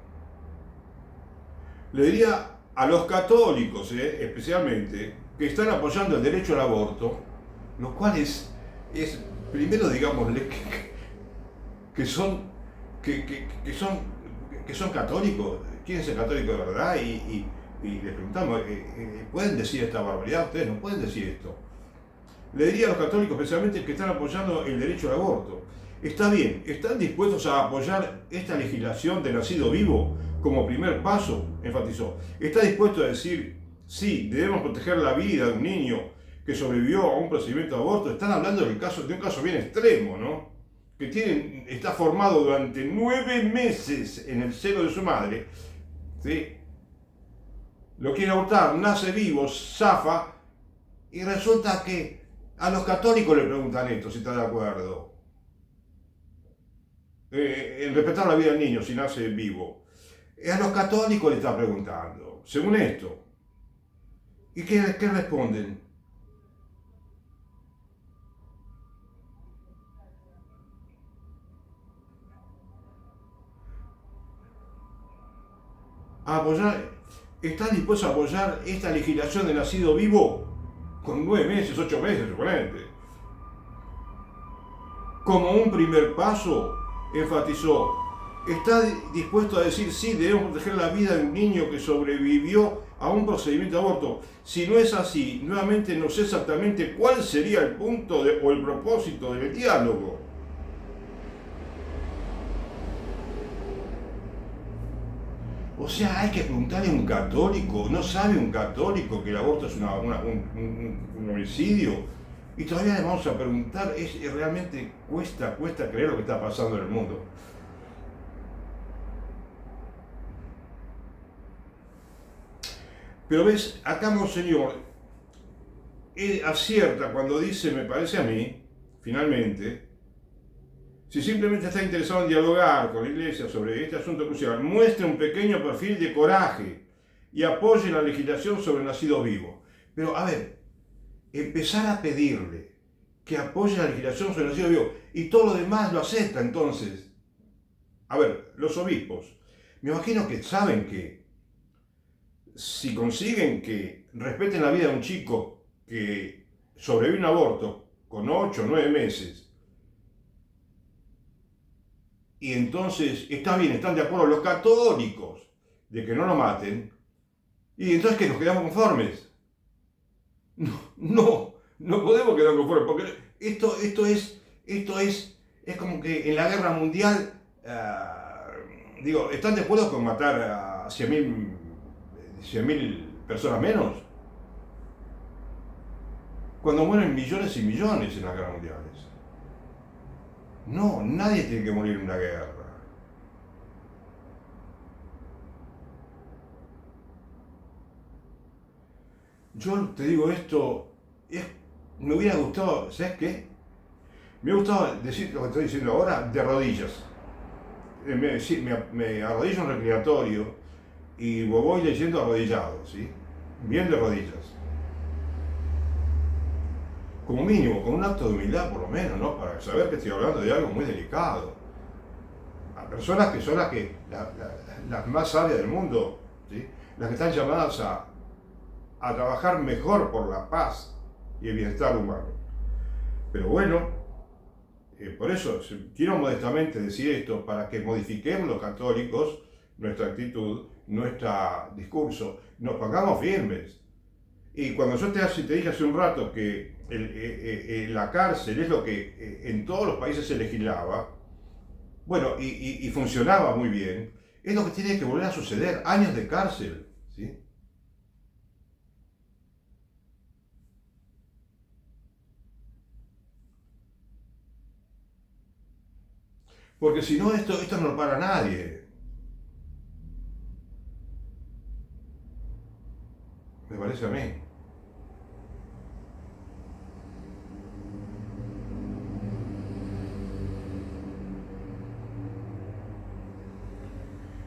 le diría a los católicos, especialmente, que están apoyando el derecho al aborto, lo cual es primero digámosle que son que son católicos, quieren ser católicos de verdad y les preguntamos, ¿pueden decir esta barbaridad? Ustedes no pueden decir esto. Le diría a los católicos, especialmente, que están apoyando el derecho al aborto. Está bien, ¿están dispuestos a apoyar esta legislación de nacido vivo como primer paso? Enfatizó. ¿Está dispuesto a decir, sí, debemos proteger la vida de un niño que sobrevivió a un procedimiento de aborto? Están hablando de un caso bien extremo, ¿no? Que está formado durante 9 meses en el seno de su madre, ¿sí? Lo quiere abortar, nace vivo, zafa, y resulta que a los católicos le preguntan esto, si está de acuerdo. En respetar la vida del niño si nace vivo. A los católicos le está preguntando, según esto. ¿Y qué responden? ¿Están dispuestos a apoyar esta legislación de nacido vivo? Con 9 meses, 8 meses, suponente. Como un primer paso, enfatizó, está dispuesto a decir, sí, debemos proteger la vida de un niño que sobrevivió a un procedimiento de aborto. Si no es así, nuevamente no sé exactamente cuál sería el punto o el propósito del diálogo. O sea, hay que preguntarle a un católico, ¿no sabe un católico que el aborto es un homicidio? Y todavía le vamos a preguntar, realmente cuesta creer lo que está pasando en el mundo. Pero ves, acá Monseñor acierta cuando dice, me parece a mí, finalmente, si simplemente está interesado en dialogar con la Iglesia sobre este asunto crucial, muestre un pequeño perfil de coraje y apoye la legislación sobre el nacido vivo. Pero, a ver, empezar a pedirle que apoye la legislación sobre el nacido vivo y todo lo demás lo acepta entonces. A ver, los obispos, me imagino que saben que si consiguen que respeten la vida de un chico que sobrevive a un aborto con 8 o 9 meses, y entonces está bien, están de acuerdo los católicos de que no lo maten, y entonces que nos quedamos conformes. No podemos quedar conformes, porque esto es como que en la guerra mundial, digo, ¿están de acuerdo con matar a 100.000 personas menos? Cuando mueren millones y millones en las guerras mundiales. No, nadie tiene que morir en una guerra. Yo te digo esto, me hubiera gustado, ¿sabes qué? Me ha gustado decir lo que estoy diciendo ahora de rodillas. Me arrodillo en un recreatorio y voy leyendo arrodillado, ¿sí? Bien de rodillas. Como mínimo, con un acto de humildad por lo menos, ¿no? Para saber que estoy hablando de algo muy delicado. A personas que son las más sabias del mundo, ¿sí? Las que están llamadas a trabajar mejor por la paz y el bienestar humano. Pero bueno, por eso quiero modestamente decir esto, para que modifiquemos los católicos nuestra actitud, nuestro discurso, nos pongamos firmes. Y cuando yo te dije hace un rato que la cárcel es lo que en todos los países se legislaba, bueno, y funcionaba muy bien, es lo que tiene que volver a suceder, años de cárcel, ¿sí? Porque si no, esto no lo para nadie, me parece a mí.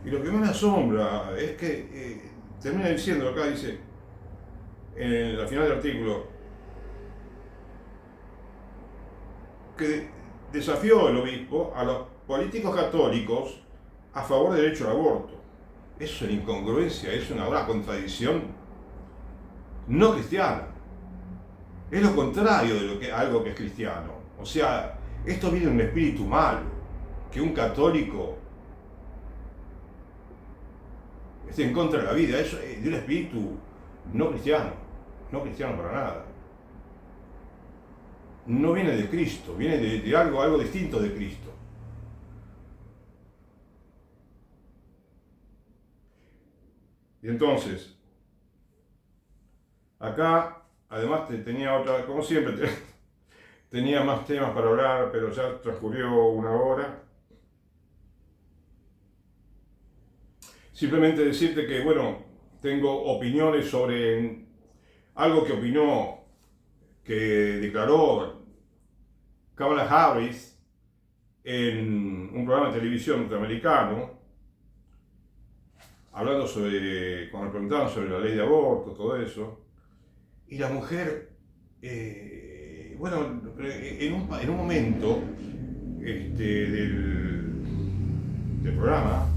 Y lo que más me asombra es que termina diciendo acá, dice, en la final del artículo, que desafió el obispo a los políticos católicos a favor del derecho al aborto. Es una incongruencia, es una contradicción no cristiana. Es lo contrario de algo que es cristiano. O sea, esto viene de un espíritu malo, que un católico esté en contra de la vida, es de un espíritu no cristiano para nada. No viene de Cristo, viene de algo distinto de Cristo. Y entonces, acá, además tenía otra, como siempre, tenía más temas para hablar, pero ya transcurrió una hora. Simplemente decirte que, bueno, tengo opiniones sobre algo que opinó, que declaró Kamala Harris en un programa de televisión norteamericano, hablando cuando le preguntaban sobre la ley de aborto, todo eso, y la mujer, bueno, en un momento del programa,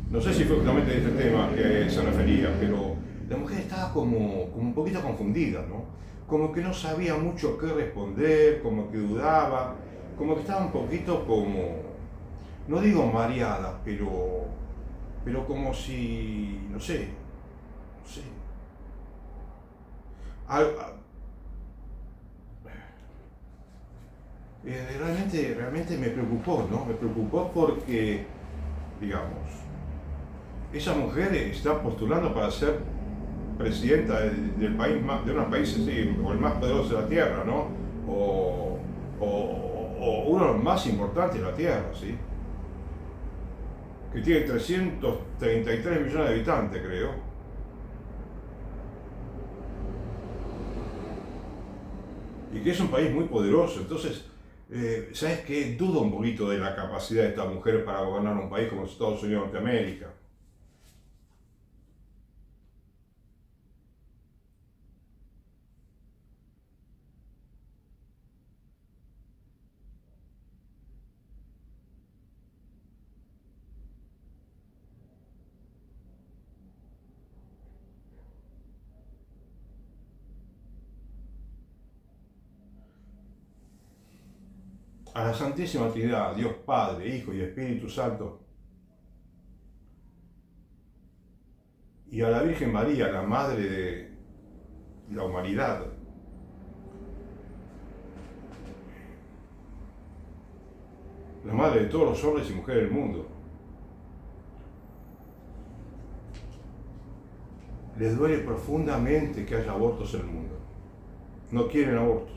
no sé si fue justamente de este tema que se refería, pero la mujer estaba como un poquito confundida, ¿no? Como que no sabía mucho qué responder, como que dudaba, como que estaba un poquito no digo mareada, pero como si, no sé, realmente me preocupó, ¿no? Me preocupó porque, digamos, esa mujer está postulando para ser presidenta del país de unos países, sí, o el más poderoso de la Tierra, ¿no? O uno de los más importantes de la Tierra, ¿sí? Que tiene 333 millones de habitantes, creo. Y que es un país muy poderoso. Entonces, ¿sabes qué? Dudo un poquito de la capacidad de esta mujer para gobernar un país como los Estados Unidos de Norteamérica. a la Santísima Trinidad, Dios Padre, Hijo y Espíritu Santo, y a la Virgen María, la Madre de la humanidad, la Madre de todos los hombres y mujeres del mundo, les duele profundamente que haya abortos en el mundo. No quieren abortos.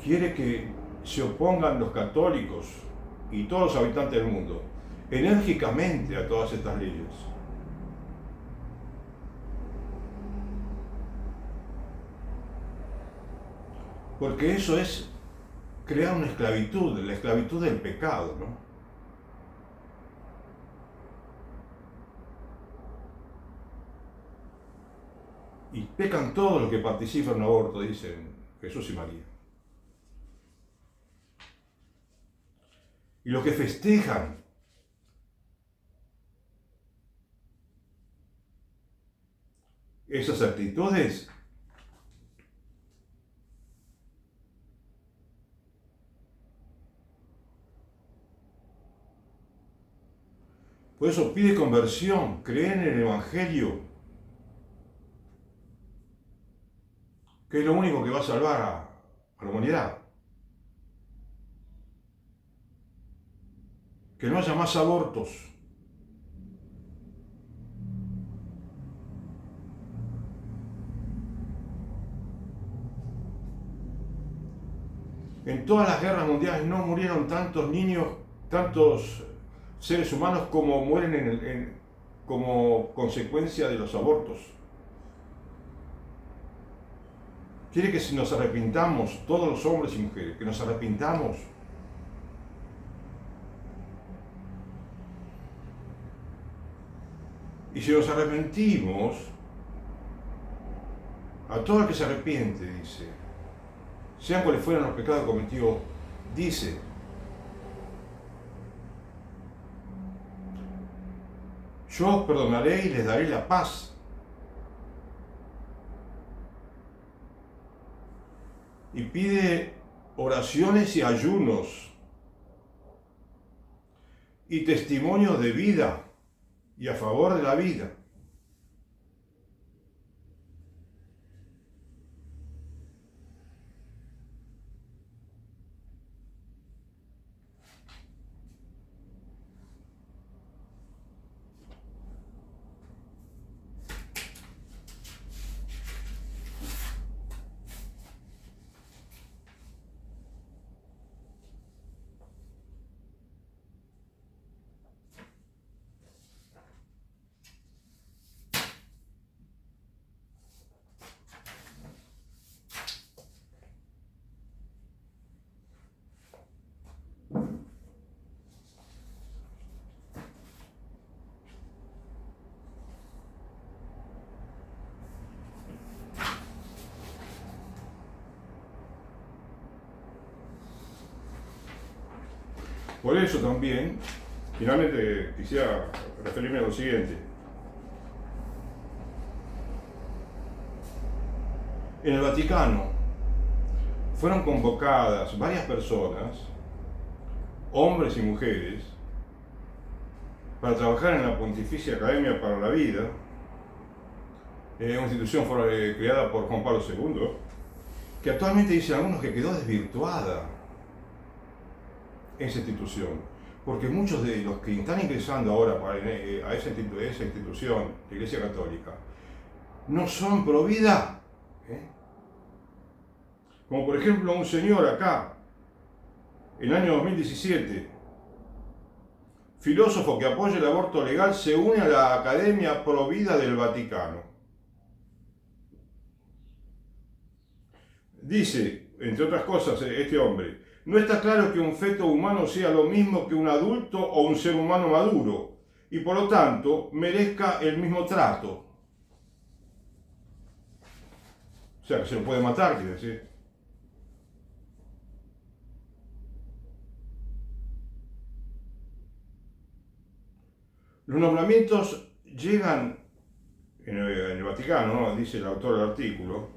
Quiere que se opongan los católicos y todos los habitantes del mundo enérgicamente a todas estas leyes. Porque eso es crear una esclavitud, la esclavitud del pecado, ¿no? Y pecan todos los que participan en un aborto, dicen Jesús y María. Y los que festejan esas actitudes por eso pide conversión, creen en el Evangelio, que es lo único que va a salvar a la humanidad. Que no haya más abortos. En todas las guerras mundiales no murieron tantos niños, tantos seres humanos como mueren como consecuencia de los abortos. Quiere que nos arrepintamos, todos los hombres y mujeres, que nos arrepintamos. Y si nos arrepentimos, a todo el que se arrepiente, dice, sean cuales fueran los pecados cometidos, dice, yo os perdonaré y les daré la paz. Y pide oraciones y ayunos y testimonios de vida y a favor de la vida. Por eso también, finalmente quisiera referirme a lo siguiente. En el Vaticano fueron convocadas varias personas, hombres y mujeres, para trabajar en la Pontificia Academia para la Vida, una institución creada por Juan Pablo II, que actualmente dicen algunos que quedó desvirtuada esa institución, porque muchos de los que están ingresando ahora a esa institución, la Iglesia Católica, no son pro vida. Como por ejemplo un señor acá, en el año 2017, filósofo que apoya el aborto legal, se une a la Academia Pro Vida del Vaticano. Dice, entre otras cosas, este hombre, no está claro que un feto humano sea lo mismo que un adulto o un ser humano maduro, y por lo tanto merezca el mismo trato. O sea, que se lo puede matar, quiere decir. Los nombramientos llegan en el Vaticano, ¿no? Dice el autor del artículo,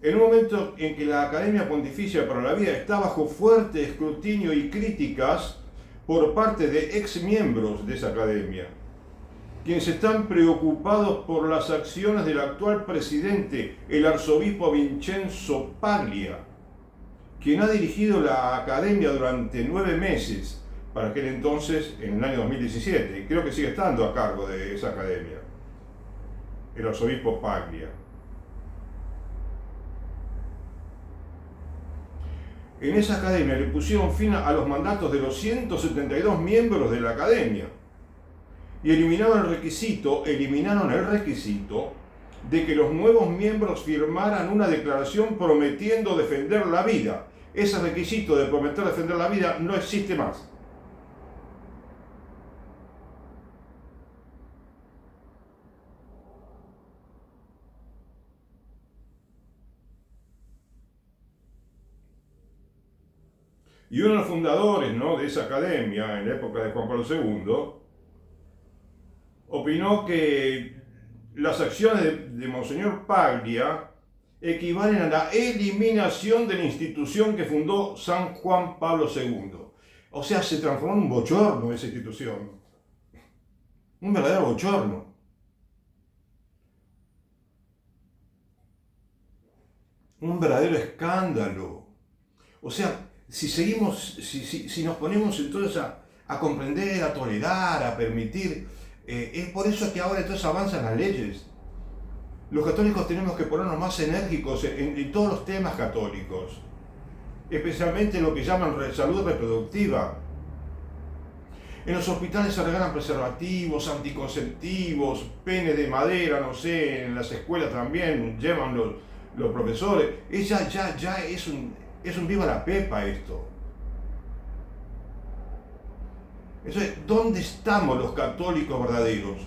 en un momento en que la Academia Pontificia para la Vida está bajo fuerte escrutinio y críticas por parte de ex miembros de esa academia, quienes están preocupados por las acciones del actual presidente, el arzobispo Vincenzo Paglia, quien ha dirigido la academia durante 9 meses, para aquel entonces, en el año 2017, y creo que sigue estando a cargo de esa academia, el arzobispo Paglia. En esa academia le pusieron fin a los mandatos de los 172 miembros de la academia y eliminaron el requisito de que los nuevos miembros firmaran una declaración prometiendo defender la vida. Ese requisito de prometer defender la vida no existe más. Y uno de los fundadores, ¿no?, de esa academia, en la época de Juan Pablo II, opinó que las acciones de Monseñor Paglia equivalen a la eliminación de la institución que fundó San Juan Pablo II. O sea, se transformó en un bochorno esa institución. Un verdadero bochorno. Un verdadero escándalo. O sea, si nos ponemos entonces a comprender, a tolerar, a permitir, es por eso que ahora entonces avanzan las leyes. Los católicos tenemos que ponernos más enérgicos en todos los temas católicos, especialmente en lo que llaman salud reproductiva. En los hospitales se regalan preservativos, anticonceptivos, penes de madera, no sé, en las escuelas también llevan los profesores. Ya es un viva la pepa esto. Entonces, ¿dónde estamos los católicos verdaderos?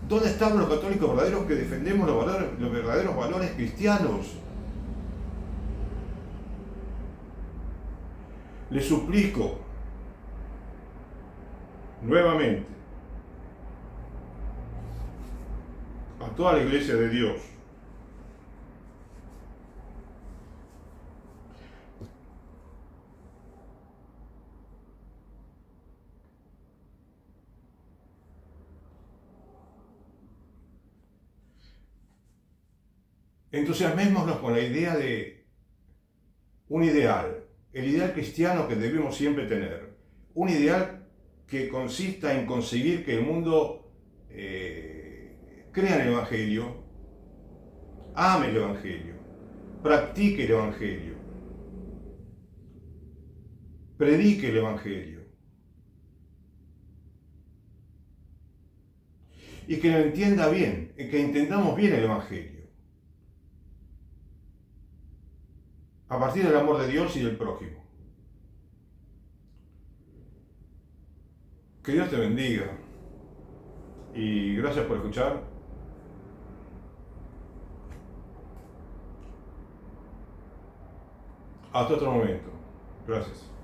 ¿Dónde estamos los católicos verdaderos que defendemos los verdaderos valores cristianos? Les suplico nuevamente a toda la Iglesia de Dios entusiasmémonos con la idea de un ideal, el ideal cristiano que debemos siempre tener, un ideal que consista en conseguir que el mundo crea en el Evangelio, ame el Evangelio, practique el Evangelio, predique el Evangelio y que lo entienda bien, que entendamos bien el Evangelio a partir del amor de Dios y del prójimo. Que Dios te bendiga y gracias por escuchar. Hasta otro momento. Gracias.